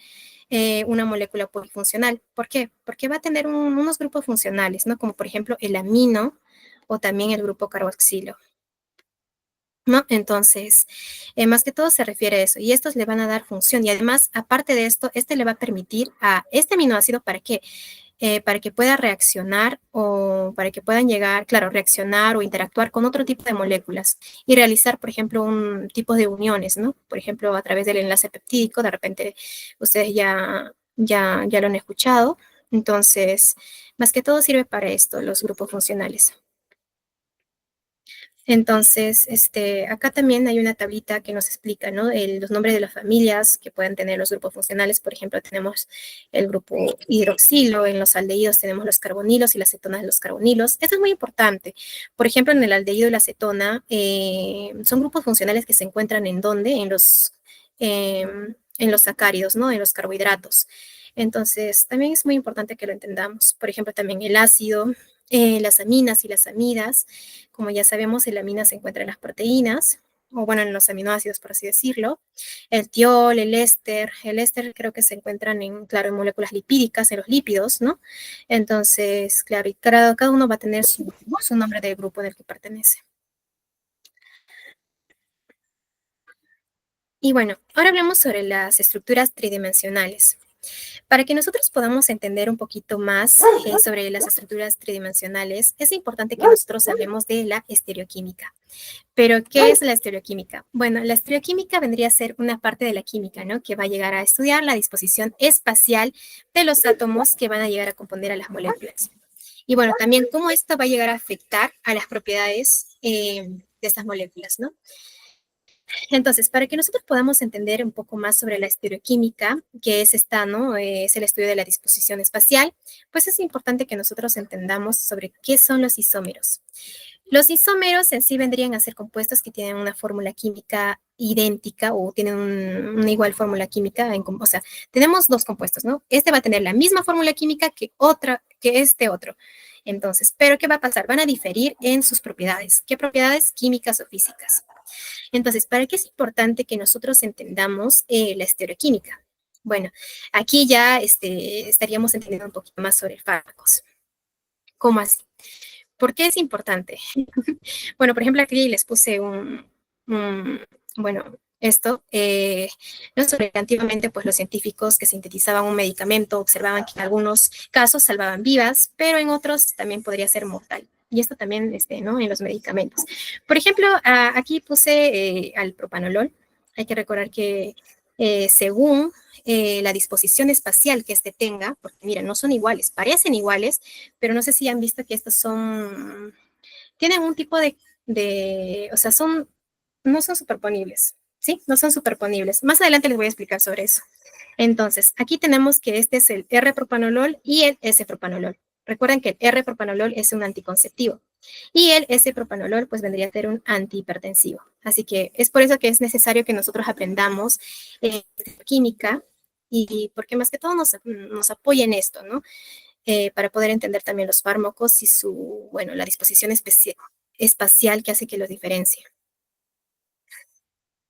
una molécula polifuncional. ¿Por qué? Porque va a tener unos grupos funcionales, ¿no? Como por ejemplo el amino o también el grupo carboxilo, ¿no? Entonces, más que todo se refiere a eso. Y estos le van a dar función. Y además, aparte de esto, este le va a permitir a este aminoácido, ¿para qué? Para que pueda reaccionar o para que puedan llegar, claro, reaccionar o interactuar con otro tipo de moléculas y realizar, por ejemplo, un tipo de uniones, ¿no? Por ejemplo, a través del enlace peptídico, de repente ustedes ya lo han escuchado. Entonces, más que todo sirve para esto, los grupos funcionales. Entonces, acá también hay una tablita que nos explica, ¿no? Los nombres de las familias que pueden tener los grupos funcionales. Por ejemplo, tenemos el grupo hidroxilo, en los aldehídos tenemos los carbonilos y las cetonas de los carbonilos. Esto es muy importante. Por ejemplo, en el aldehído y la cetona son grupos funcionales que se encuentran ¿en dónde? En los sacáridos, ¿no? En los carbohidratos. Entonces, también es muy importante que lo entendamos. Por ejemplo, también el ácido, las aminas y las amidas. Como ya sabemos, el amina se encuentra en las proteínas, o bueno, en los aminoácidos, por así decirlo. El tiol, el éster creo que se encuentran claro, en moléculas lipídicas, en los lípidos, ¿no? Entonces, claro, y cada uno va a tener su nombre de grupo en el que pertenece. Y bueno, ahora hablemos sobre las estructuras tridimensionales. Para que nosotros podamos entender un poquito más sobre las estructuras tridimensionales, es importante que nosotros hablemos de la estereoquímica. Pero, ¿qué es la estereoquímica? Bueno, la estereoquímica vendría a ser una parte de la química, ¿no? Que va a llegar a estudiar la disposición espacial de los átomos que van a llegar a componer a las moléculas. Y bueno, también cómo esto va a llegar a afectar a las propiedades de estas moléculas, ¿no? Entonces, para que nosotros podamos entender un poco más sobre la estereoquímica, que es esta, ¿no? Es el estudio de la disposición espacial, pues es importante que nosotros entendamos sobre qué son los isómeros. Los isómeros en sí vendrían a ser compuestos que tienen una fórmula química idéntica o tienen una igual fórmula química. O sea, tenemos dos compuestos, ¿no? Este va a tener la misma fórmula química que este otro. Entonces, ¿pero qué va a pasar? Van a diferir en sus propiedades. ¿Qué propiedades? Químicas o físicas. Entonces, ¿para qué es importante que nosotros entendamos la estereoquímica? Bueno, aquí ya estaríamos entendiendo un poquito más sobre fármacos. ¿Cómo así? ¿Por qué es importante? Bueno, por ejemplo, aquí les puse bueno, esto, no sobre que antiguamente pues los científicos que sintetizaban un medicamento observaban que en algunos casos salvaban vidas, pero en otros también podría ser mortal. Y esto también, ¿no? En los medicamentos. Por ejemplo, aquí puse al propanolol. Hay que recordar que según la disposición espacial que este tenga, porque mira, no son iguales, parecen iguales, pero no sé si han visto que estos tienen un tipo o sea, no son superponibles, ¿sí? No son superponibles. Más adelante les voy a explicar sobre eso. Entonces, aquí tenemos que este es el R-propanolol y el S-propanolol. Recuerden que el R-propanolol es un anticonceptivo y el S-propanolol pues vendría a ser un antihipertensivo. Así que es por eso que es necesario que nosotros aprendamos química y porque más que todo nos apoya en esto, ¿no? Para poder entender también los fármacos y su, bueno, la disposición espacial que hace que los diferencie.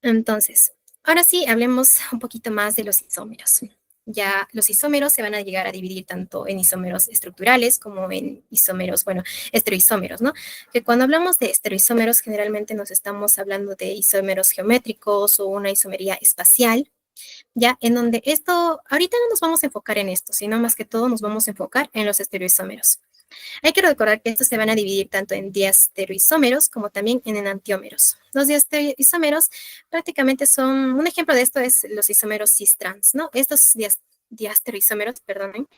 Entonces, ahora sí, hablemos un poquito más de los isómeros. Ya los isómeros se van a llegar a dividir tanto en isómeros estructurales como en isómeros, bueno, estereoisómeros, ¿no? Que cuando hablamos de estereoisómeros, generalmente nos estamos hablando de isómeros geométricos o una isomería espacial, ya en donde esto, ahorita no nos vamos a enfocar en esto, sino más que todo nos vamos a enfocar en los estereoisómeros. Hay que recordar que estos se van a dividir tanto en diastereoisómeros como también en enantiómeros. Los diastereoisómeros prácticamente son, un ejemplo de esto es los isómeros cis-trans, ¿no? Estos diastereoisómeros, perdonen,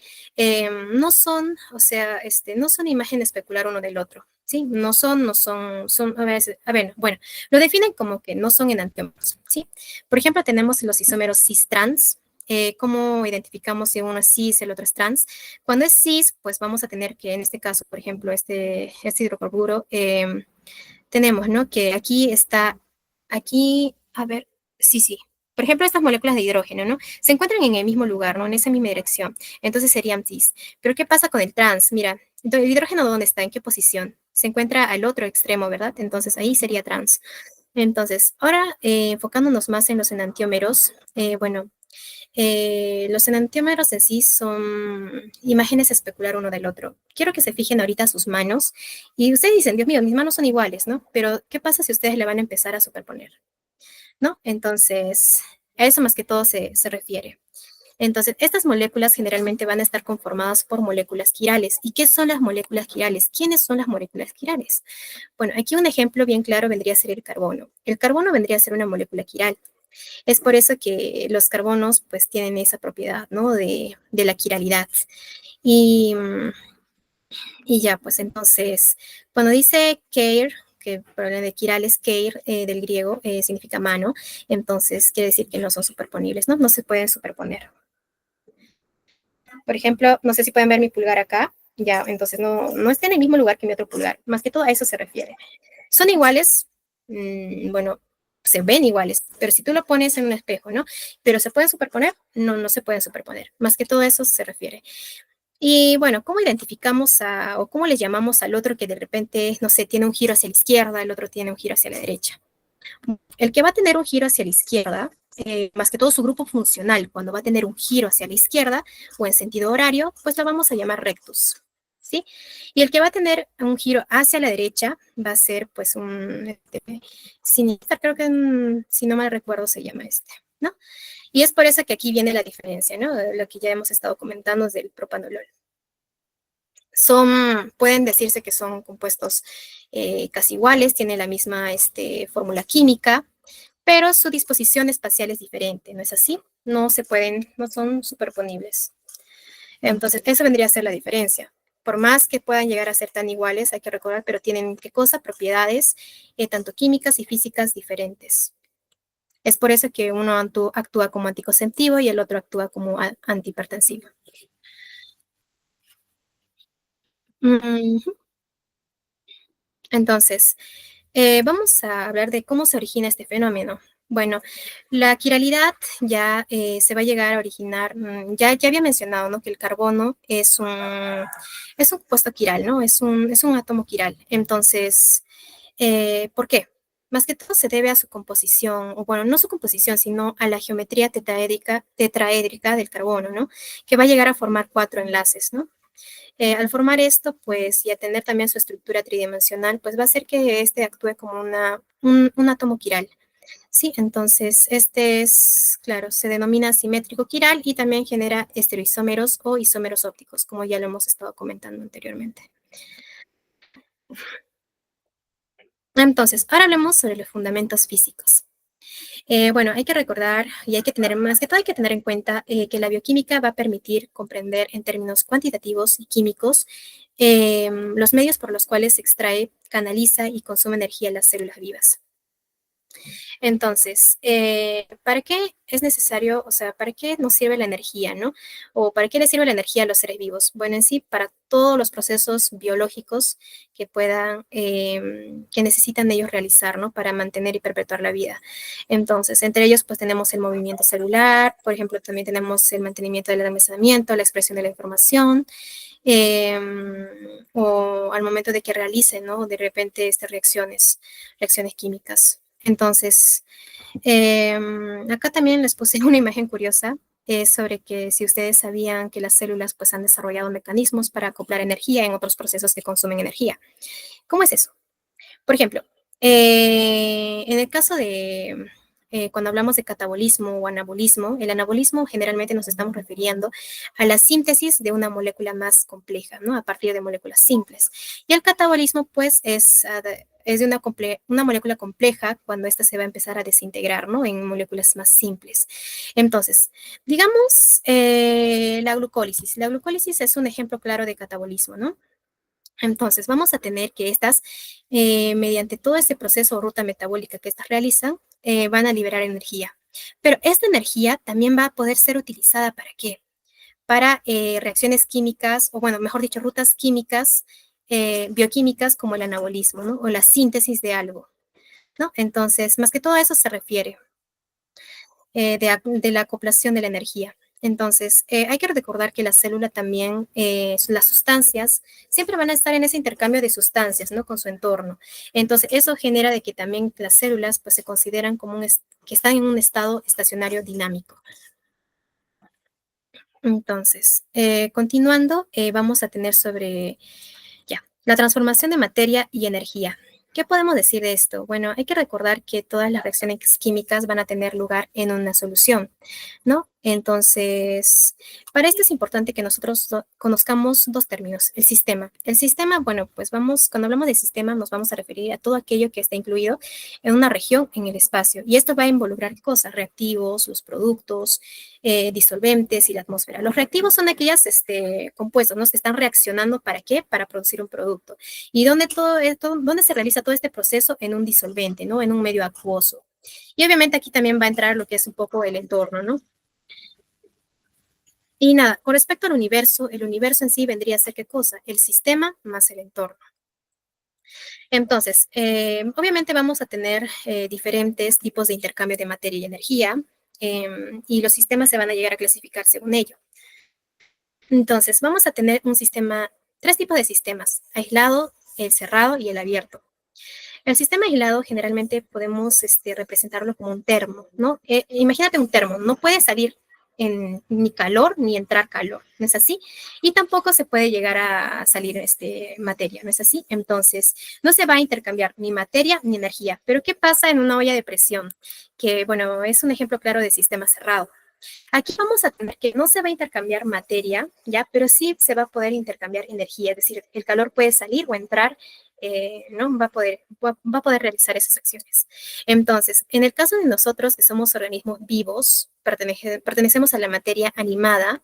no son, o sea, no son imagen especular uno del otro, ¿sí? Son, a ver, bueno, lo definen como que no son enantiómeros, ¿sí? Por ejemplo, tenemos los isómeros cis-trans, cómo identificamos si uno es cis, el otro es trans. Cuando es cis, pues vamos a tener que en este caso, por ejemplo, este hidrocarburo, tenemos, ¿no? Que aquí está, aquí, a ver, sí, sí. Por ejemplo, estas moléculas de hidrógeno, ¿no? Se encuentran en el mismo lugar, ¿no? En esa misma dirección. Entonces serían cis. Pero ¿qué pasa con el trans? Mira, el hidrógeno, ¿dónde está? ¿En qué posición? Se encuentra al otro extremo, ¿verdad? Entonces ahí sería trans. Entonces, ahora enfocándonos más en los enantiómeros, bueno, los enantiómeros en sí son imágenes especular uno del otro. Quiero que se fijen ahorita sus manos y ustedes dicen, Dios mío, mis manos son iguales, ¿no? Pero ¿qué pasa si ustedes le van a empezar a superponer? ¿No? Entonces, a eso más que todo se refiere. Entonces, estas moléculas generalmente van a estar conformadas por moléculas quirales. ¿Y qué son las moléculas quirales? ¿Quiénes son las moléculas quirales? Bueno, aquí un ejemplo bien claro vendría a ser el carbono. El carbono vendría a ser una molécula quiral. Es por eso que los carbonos pues tienen esa propiedad, ¿no? De la quiralidad. Y, y ya, pues entonces, cuando dice care, que proviene de quirales, care del griego significa mano, entonces quiere decir que no son superponibles, ¿no? No se pueden superponer. Por ejemplo, no sé si pueden ver mi pulgar acá, ya, entonces no está en el mismo lugar que mi otro pulgar, más que todo a eso se refiere. Son iguales, bueno, se ven iguales, pero si tú lo pones en un espejo, ¿no? Pero se pueden superponer, no se pueden superponer, más que todo eso se refiere. Y bueno, ¿cómo identificamos o cómo le llamamos al otro que de repente, no sé, tiene un giro hacia la izquierda, el otro tiene un giro hacia la derecha? El que va a tener un giro hacia la izquierda, más que todo su grupo funcional, cuando va a tener un giro hacia la izquierda o en sentido horario, pues lo vamos a llamar rectus, ¿sí? Y el que va a tener un giro hacia la derecha va a ser pues un sinistra, creo que si no mal recuerdo se llama ¿no? Y es por eso que aquí viene la diferencia, ¿no? Lo que ya hemos estado comentando del propanolol. Pueden decirse que son compuestos casi iguales, tienen la misma fórmula química, pero su disposición espacial es diferente, ¿no es así? No son superponibles. Entonces, eso vendría a ser la diferencia. Por más que puedan llegar a ser tan iguales, hay que recordar, pero tienen, ¿qué cosa? Propiedades, tanto químicas y físicas diferentes. Es por eso que uno actúa como anticonceptivo y el otro actúa como antihipertensivo. Entonces, vamos a hablar de cómo se origina este fenómeno. Bueno, la quiralidad ya se va a llegar a originar, ya había mencionado, ¿no? Que el carbono es un compuesto quiral, ¿no? Es un átomo quiral. Entonces, ¿por qué? Más que todo se debe a su composición, o bueno, no su composición, sino a la geometría tetraédrica del carbono, ¿no? Que va a llegar a formar 4 enlaces, ¿no? Al formar esto, pues, y a tener también su estructura tridimensional, pues va a hacer que este actúe como un átomo quiral. Sí, entonces este es, claro, se denomina simétrico quiral y también genera estereoisómeros o isómeros ópticos, como ya lo hemos estado comentando anteriormente. Entonces, ahora hablemos sobre los fundamentos físicos. Bueno, hay que recordar y hay que tener, más que todo hay que tener en cuenta que la bioquímica va a permitir comprender en términos cuantitativos y químicos los medios por los cuales se extrae, canaliza y consume energía en las células vivas. Entonces, ¿para qué es necesario, o sea, para qué nos sirve la energía, ¿no? O ¿para qué le sirve la energía a los seres vivos? Bueno, en sí, para todos los procesos biológicos que puedan, que necesitan ellos realizar, ¿no? Para mantener y perpetuar la vida. Entonces, entre ellos, pues tenemos el movimiento celular, por ejemplo, también tenemos el mantenimiento del almacenamiento, la expresión de la información, eh, o al momento de que realicen, ¿no? De repente, estas reacciones químicas. Entonces, acá también les puse una imagen curiosa sobre que si ustedes sabían que las células pues han desarrollado mecanismos para acoplar energía en otros procesos que consumen energía. ¿Cómo es eso? Por ejemplo, en el caso de cuando hablamos de catabolismo o anabolismo, el anabolismo generalmente nos estamos refiriendo a la síntesis de una molécula más compleja, ¿no? A partir de moléculas simples. Y el catabolismo, pues, es de una molécula compleja cuando ésta se va a empezar a desintegrar, ¿no? En moléculas más simples. Entonces, digamos la glucólisis. La glucólisis es un ejemplo claro de catabolismo, ¿no? Entonces, vamos a tener que estas, mediante todo este proceso o ruta metabólica que estas realizan, van a liberar energía. Pero esta energía también va a poder ser utilizada ¿para qué? Para reacciones químicas, o bueno, mejor dicho, rutas químicas, bioquímicas como el anabolismo, ¿no? O la síntesis de algo, ¿no? Entonces, más que todo a eso se refiere de la acoplación de la energía. Entonces, hay que recordar que la célula también, las sustancias, siempre van a estar en ese intercambio de sustancias, ¿no? Con su entorno. Entonces, eso genera de que también las células, pues, se consideran como que están en un estado estacionario dinámico. Entonces, continuando, vamos a tener sobre ya, la transformación de materia y energía. ¿Qué podemos decir de esto? Bueno, hay que recordar que todas las reacciones químicas van a tener lugar en una solución, ¿no? Entonces, para esto es importante que nosotros conozcamos dos términos, el sistema. El sistema, bueno, pues cuando hablamos de sistema, nos vamos a referir a todo aquello que está incluido en una región en el espacio. Y esto va a involucrar cosas, reactivos, los productos, disolventes y la atmósfera. Los reactivos son aquellos compuestos, ¿no? Que están reaccionando ¿para qué? Para producir un producto. ¿Y dónde se realiza todo este proceso? En un disolvente, ¿no? En un medio acuoso. Y obviamente aquí también va a entrar lo que es un poco el entorno, ¿no? Y nada, con respecto al universo, el universo en sí vendría a ser ¿qué cosa? El sistema más el entorno. Entonces, obviamente vamos a tener diferentes tipos de intercambio de materia y energía, y los sistemas se van a llegar a clasificar según ello. Entonces, vamos a tener tres tipos de sistemas, aislado, el cerrado y el abierto. El sistema aislado generalmente podemos representarlo como un termo, ¿no? Imagínate un termo, no puede salir ni calor ni entrar calor, ¿no es así? Y tampoco se puede llegar a salir materia, ¿no es así? Entonces, no se va a intercambiar ni materia ni energía. Pero ¿qué pasa en una olla de presión? Que, bueno, es un ejemplo claro de sistema cerrado. Aquí vamos a tener que no se va a intercambiar materia, ¿ya? Pero sí se va a poder intercambiar energía, es decir, el calor puede salir o entrar, ¿no? Va a poder realizar esas acciones. Entonces, en el caso de nosotros, que somos organismos vivos, pertenecemos a la materia animada,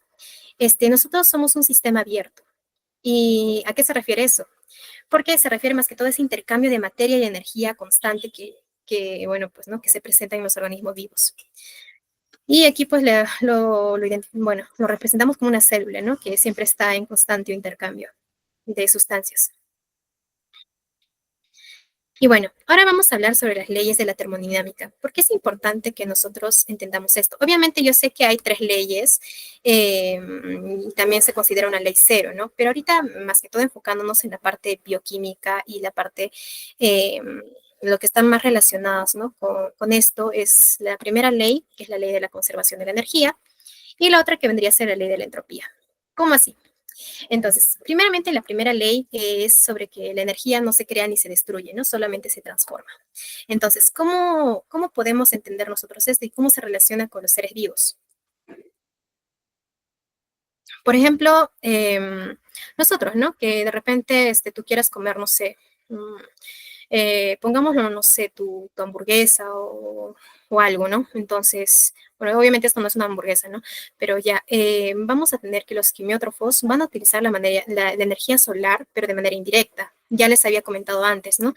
nosotros somos un sistema abierto. ¿Y a qué se refiere eso? Porque se refiere más que todo a ese intercambio de materia y energía constante bueno, pues, ¿no? Que se presenta en los organismos vivos. Y aquí pues bueno, lo representamos como una célula, ¿no? Que siempre está en constante intercambio de sustancias. Y bueno, ahora vamos a hablar sobre las leyes de la termodinámica. ¿Por qué es importante que nosotros entendamos esto? Obviamente yo sé que hay tres leyes, también se considera una ley cero, ¿no? Pero ahorita más que todo enfocándonos en la parte bioquímica y la parte, eh, lo que están más relacionados, ¿no? Con esto es la primera ley, que es la ley de la conservación de la energía, y la otra que vendría a ser la ley de la entropía. ¿Cómo así? Entonces, primeramente, la primera ley es sobre que la energía no se crea ni se destruye, ¿no? Solamente se transforma. Entonces, ¿cómo podemos entender nosotros esto y cómo se relaciona con los seres vivos? Por ejemplo, nosotros, ¿no? Que de repente tú quieras comer, no sé, pongámoslo, no sé, tu hamburguesa o algo, ¿no? Entonces, bueno, obviamente esto no es una hamburguesa, ¿no? Pero ya, vamos a tener que los quimiótrofos van a utilizar la energía solar, pero de manera indirecta. Ya les había comentado antes, ¿no?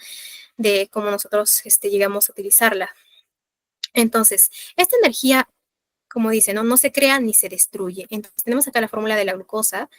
De cómo nosotros llegamos a utilizarla. Entonces, esta energía, como dice, no se crea ni se destruye. Entonces, tenemos acá la fórmula de la glucosa.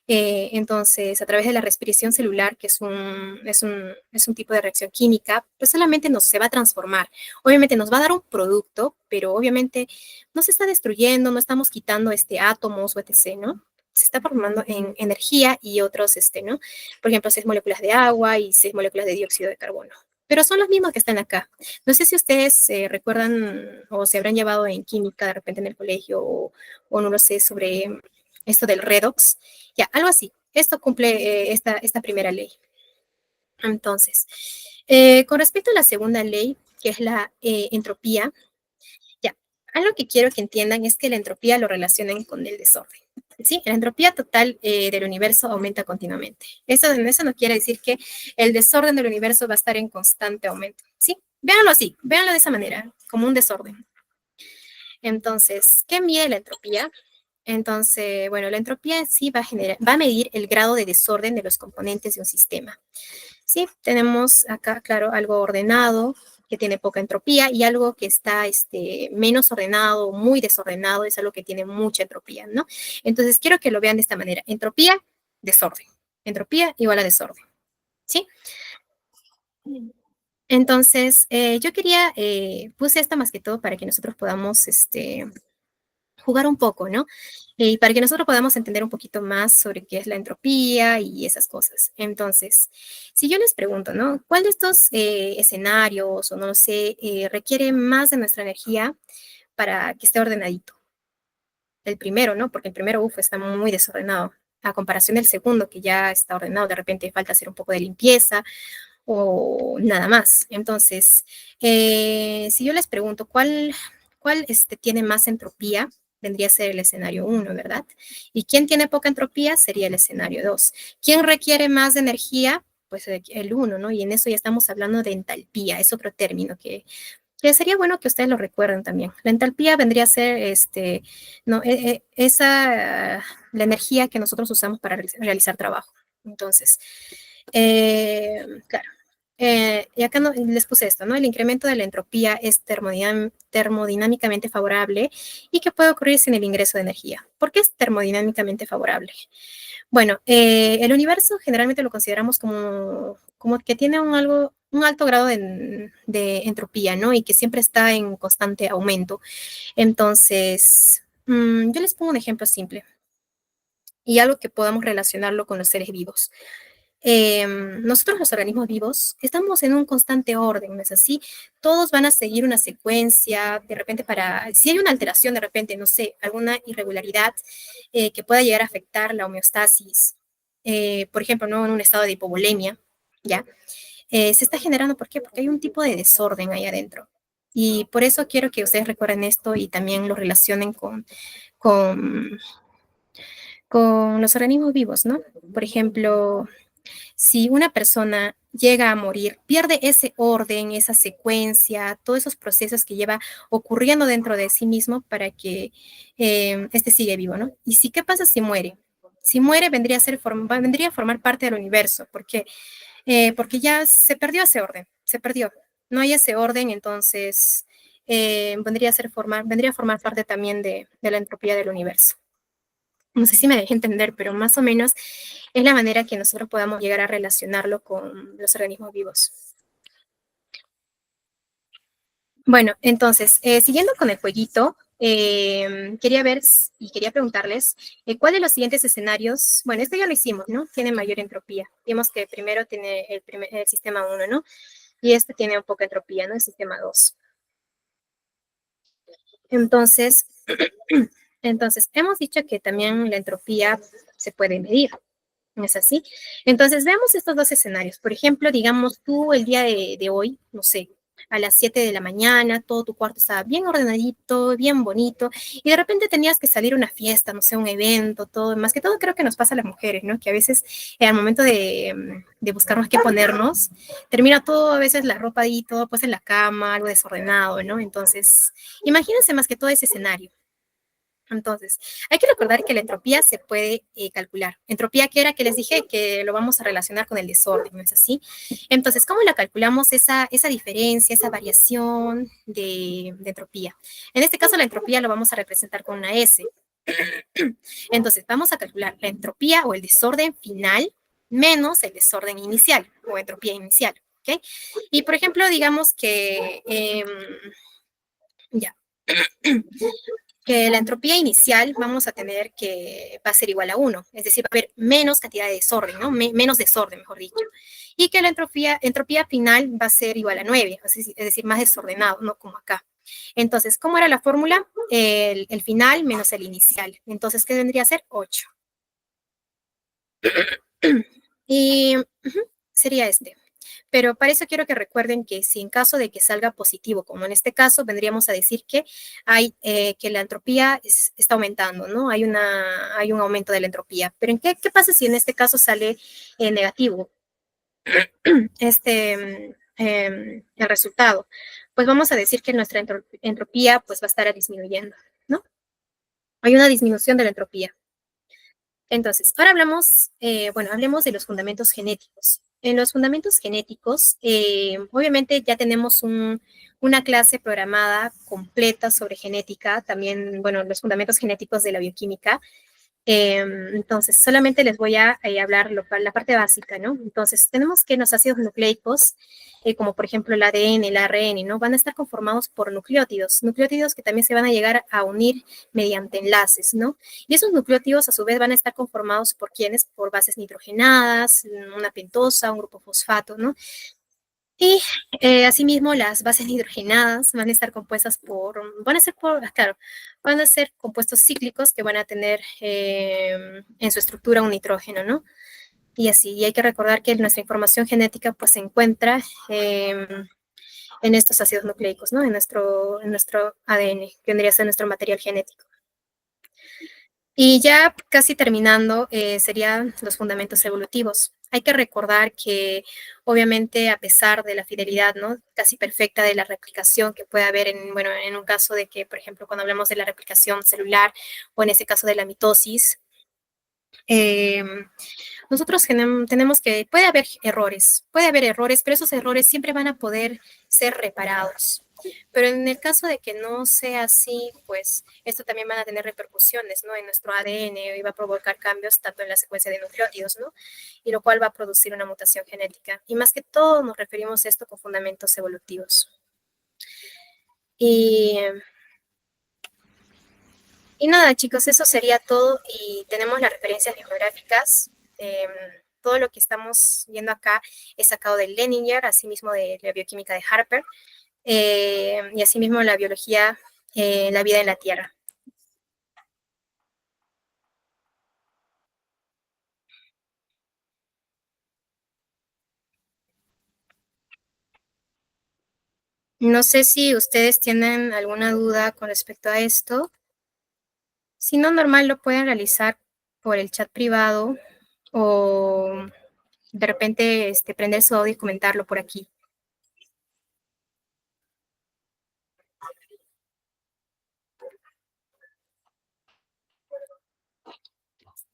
Entonces, a través de la respiración celular, que es un tipo de reacción química, pues solamente nos se va a transformar. Obviamente nos va a dar un producto, pero obviamente no se está destruyendo, no estamos quitando átomos o etc., ¿no? Se está formando en energía y otros, ¿no? Por ejemplo, 6 moléculas de agua y 6 moléculas de dióxido de carbono. Pero son los mismos que están acá. No sé si ustedes recuerdan o se habrán llevado en química de repente en el colegio o no lo sé sobre esto del redox. Ya, algo así. Esto cumple esta primera ley. Entonces, con respecto a la segunda ley, que es la entropía, ya, algo que quiero que entiendan es que la entropía lo relacionen con el desorden. ¿Sí? La entropía total del universo aumenta continuamente. Eso no quiere decir que el desorden del universo va a estar en constante aumento. ¿Sí? Véanlo así, véanlo de esa manera, como un desorden. Entonces, ¿qué mide la entropía? Entonces, bueno, la entropía en sí va a medir el grado de desorden de los componentes de un sistema. Sí, tenemos acá, claro, algo ordenado, que tiene poca entropía, y algo que está menos ordenado, muy desordenado, es algo que tiene mucha entropía, ¿no? Entonces, quiero que lo vean de esta manera. Entropía, desorden. Entropía igual a desorden, ¿sí? Entonces, yo quería, puse esto más que todo para que nosotros podamos, jugar un poco, ¿no? Y para que nosotros podamos entender un poquito más sobre qué es la entropía y esas cosas. Entonces, si yo les pregunto, ¿no? ¿Cuál de estos escenarios o no lo sé requiere más de nuestra energía para que esté ordenadito? El primero, ¿no? Porque el primero, está muy desordenado. A comparación del segundo, que ya está ordenado, de repente falta hacer un poco de limpieza o nada más. Entonces, si yo les pregunto cuál tiene más entropía, vendría a ser el escenario uno, ¿verdad? ¿Y quién tiene poca entropía? Sería el escenario 2. ¿Quién requiere más energía? Pues el uno, ¿no? Y en eso ya estamos hablando de entalpía, es otro término que sería bueno que ustedes lo recuerden también. La entalpía vendría a ser no, la energía que nosotros usamos para realizar trabajo. Entonces, claro. Y acá les puse esto, ¿no? El incremento de la entropía es termodinámicamente favorable y que puede ocurrir sin el ingreso de energía. ¿Por qué es termodinámicamente favorable? Bueno, el universo generalmente lo consideramos como que tiene un alto grado de entropía, ¿no? Y que siempre está en constante aumento. Entonces, yo les pongo un ejemplo simple y algo que podamos relacionarlo con los seres vivos. Nosotros los organismos vivos estamos en un constante orden, ¿no es así? Todos van a seguir una secuencia, de repente si hay una alteración, de repente, no sé, alguna irregularidad que pueda llegar a afectar la homeostasis, por ejemplo, ¿no? En un estado de hipovolemia, ¿ya? Se está generando, ¿por qué? Porque hay un tipo de desorden ahí adentro. Y por eso quiero que ustedes recuerden esto y también lo relacionen con, con los organismos vivos, ¿no? Por ejemplo, si una persona llega a morir, pierde ese orden, esa secuencia, todos esos procesos que lleva ocurriendo dentro de sí mismo para que siga vivo, ¿no? Y si, ¿qué pasa si muere? Si muere, vendría a formar parte del universo. ¿Por qué? Porque ya se perdió ese orden, se perdió. No hay ese orden, entonces vendría a formar parte también de la entropía del universo. No sé si me dejé entender, pero más o menos es la manera que nosotros podamos llegar a relacionarlo con los organismos vivos. Bueno, entonces, siguiendo con el jueguito, quería ver y quería preguntarles cuál de los siguientes escenarios, bueno, esto ya lo hicimos, ¿no? Tiene mayor entropía. Vimos que primero tiene el sistema 1, ¿no? Y este tiene un poca entropía, ¿no? El sistema 2. Entonces, hemos dicho que también la entropía se puede medir. ¿No es así? Entonces, veamos estos dos escenarios. Por ejemplo, digamos tú el día de hoy, no sé, a las 7 de la mañana, todo tu cuarto estaba bien ordenadito, bien bonito, y de repente tenías que salir a una fiesta, no sé, un evento, todo, más que todo creo que nos pasa a las mujeres, ¿no? Que a veces al momento de buscarnos qué ponernos, termina todo, a veces la ropa ahí, todo pues en la cama, algo desordenado, ¿no? Entonces, imagínense más que todo ese escenario. Entonces, hay que recordar que la entropía se puede calcular. Entropía, que era que les dije que lo vamos a relacionar con el desorden, ¿no es así? Entonces, ¿cómo la calculamos esa diferencia, esa variación de entropía? En este caso, la entropía lo vamos a representar con una S. Entonces, vamos a calcular la entropía o el desorden final menos el desorden inicial o entropía inicial, ¿ok? Y, por ejemplo, digamos que, ya, que la entropía inicial vamos a tener que va a ser igual a 1, es decir, va a haber menos cantidad de desorden, ¿no? Menos desorden, mejor dicho. Y que la entropía final va a ser igual a 9, es decir, más desordenado, no como acá. Entonces, ¿cómo era la fórmula? El final menos el inicial. Entonces, ¿qué vendría a ser? 8. Y sería este. Pero para eso quiero que recuerden que si en caso de que salga positivo, como en este caso, vendríamos a decir que que la entropía está aumentando, ¿no? Hay un aumento de la entropía. Pero ¿qué pasa si en este caso sale negativo el resultado? Pues vamos a decir que nuestra entropía pues va a estar disminuyendo, ¿no? Hay una disminución de la entropía. Entonces, ahora hablemos de los fundamentos genéticos. En los fundamentos genéticos, obviamente ya tenemos una clase programada completa sobre genética, también, bueno, los fundamentos genéticos de la bioquímica. Entonces, solamente les voy a hablar la parte básica, ¿no? Entonces, tenemos que los ácidos nucleicos, como por ejemplo el ADN, el ARN, ¿no? Van a estar conformados por nucleótidos que también se van a llegar a unir mediante enlaces, ¿no? Y esos nucleótidos a su vez van a estar conformados por ¿quiénes? Por bases nitrogenadas, una pentosa, un grupo fosfato, ¿no? Y asimismo, las bases hidrogenadas van a estar compuestas claro, van a ser compuestos cíclicos que van a tener en su estructura un nitrógeno, ¿no? Y así, y hay que recordar que nuestra información genética pues se encuentra en estos ácidos nucleicos, ¿no? En nuestro ADN, que vendría a ser nuestro material genético. Y ya casi terminando, serían los fundamentos evolutivos. Hay que recordar que, obviamente, a pesar de la fidelidad, ¿no? Casi perfecta de la replicación que puede haber en un caso de que, por ejemplo, cuando hablamos de la replicación celular o en ese caso de la mitosis, nosotros tenemos que, puede haber errores, pero esos errores siempre van a poder ser reparados. Pero en el caso de que no sea así, pues esto también van a tener repercusiones, ¿no? En nuestro ADN y va a provocar cambios tanto en la secuencia de nucleótidos, ¿no? Y lo cual va a producir una mutación genética. Y más que todo nos referimos a esto con fundamentos evolutivos. Y nada, chicos, eso sería todo. Y tenemos las referencias bibliográficas. Todo lo que estamos viendo acá es sacado de Leninger, asimismo de la bioquímica de Harper, y asimismo la biología, la vida en la Tierra. No sé si ustedes tienen alguna duda con respecto a esto. Si no, normal lo pueden realizar por el chat privado o de repente prender su audio y comentarlo por aquí.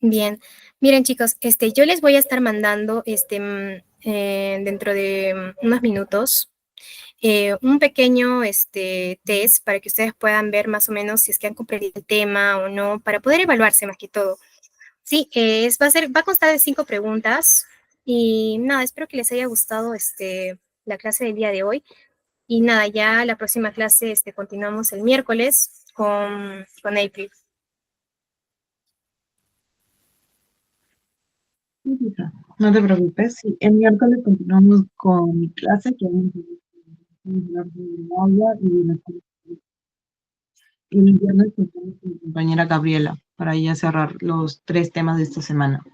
Bien, miren chicos, yo les voy a estar mandando dentro de unos minutos un pequeño test para que ustedes puedan ver más o menos si es que han comprendido el tema o no, para poder evaluarse más que todo. Sí, va a constar de 5 preguntas y nada, espero que les haya gustado la clase del día de hoy. Y nada, ya la próxima clase continuamos el miércoles con April. No te preocupes, sí, el miércoles continuamos con mi clase, que vamos a hablar de agua y de la y el viernes continuamos con mi compañera Gabriela, para ya cerrar los 3 temas de esta semana.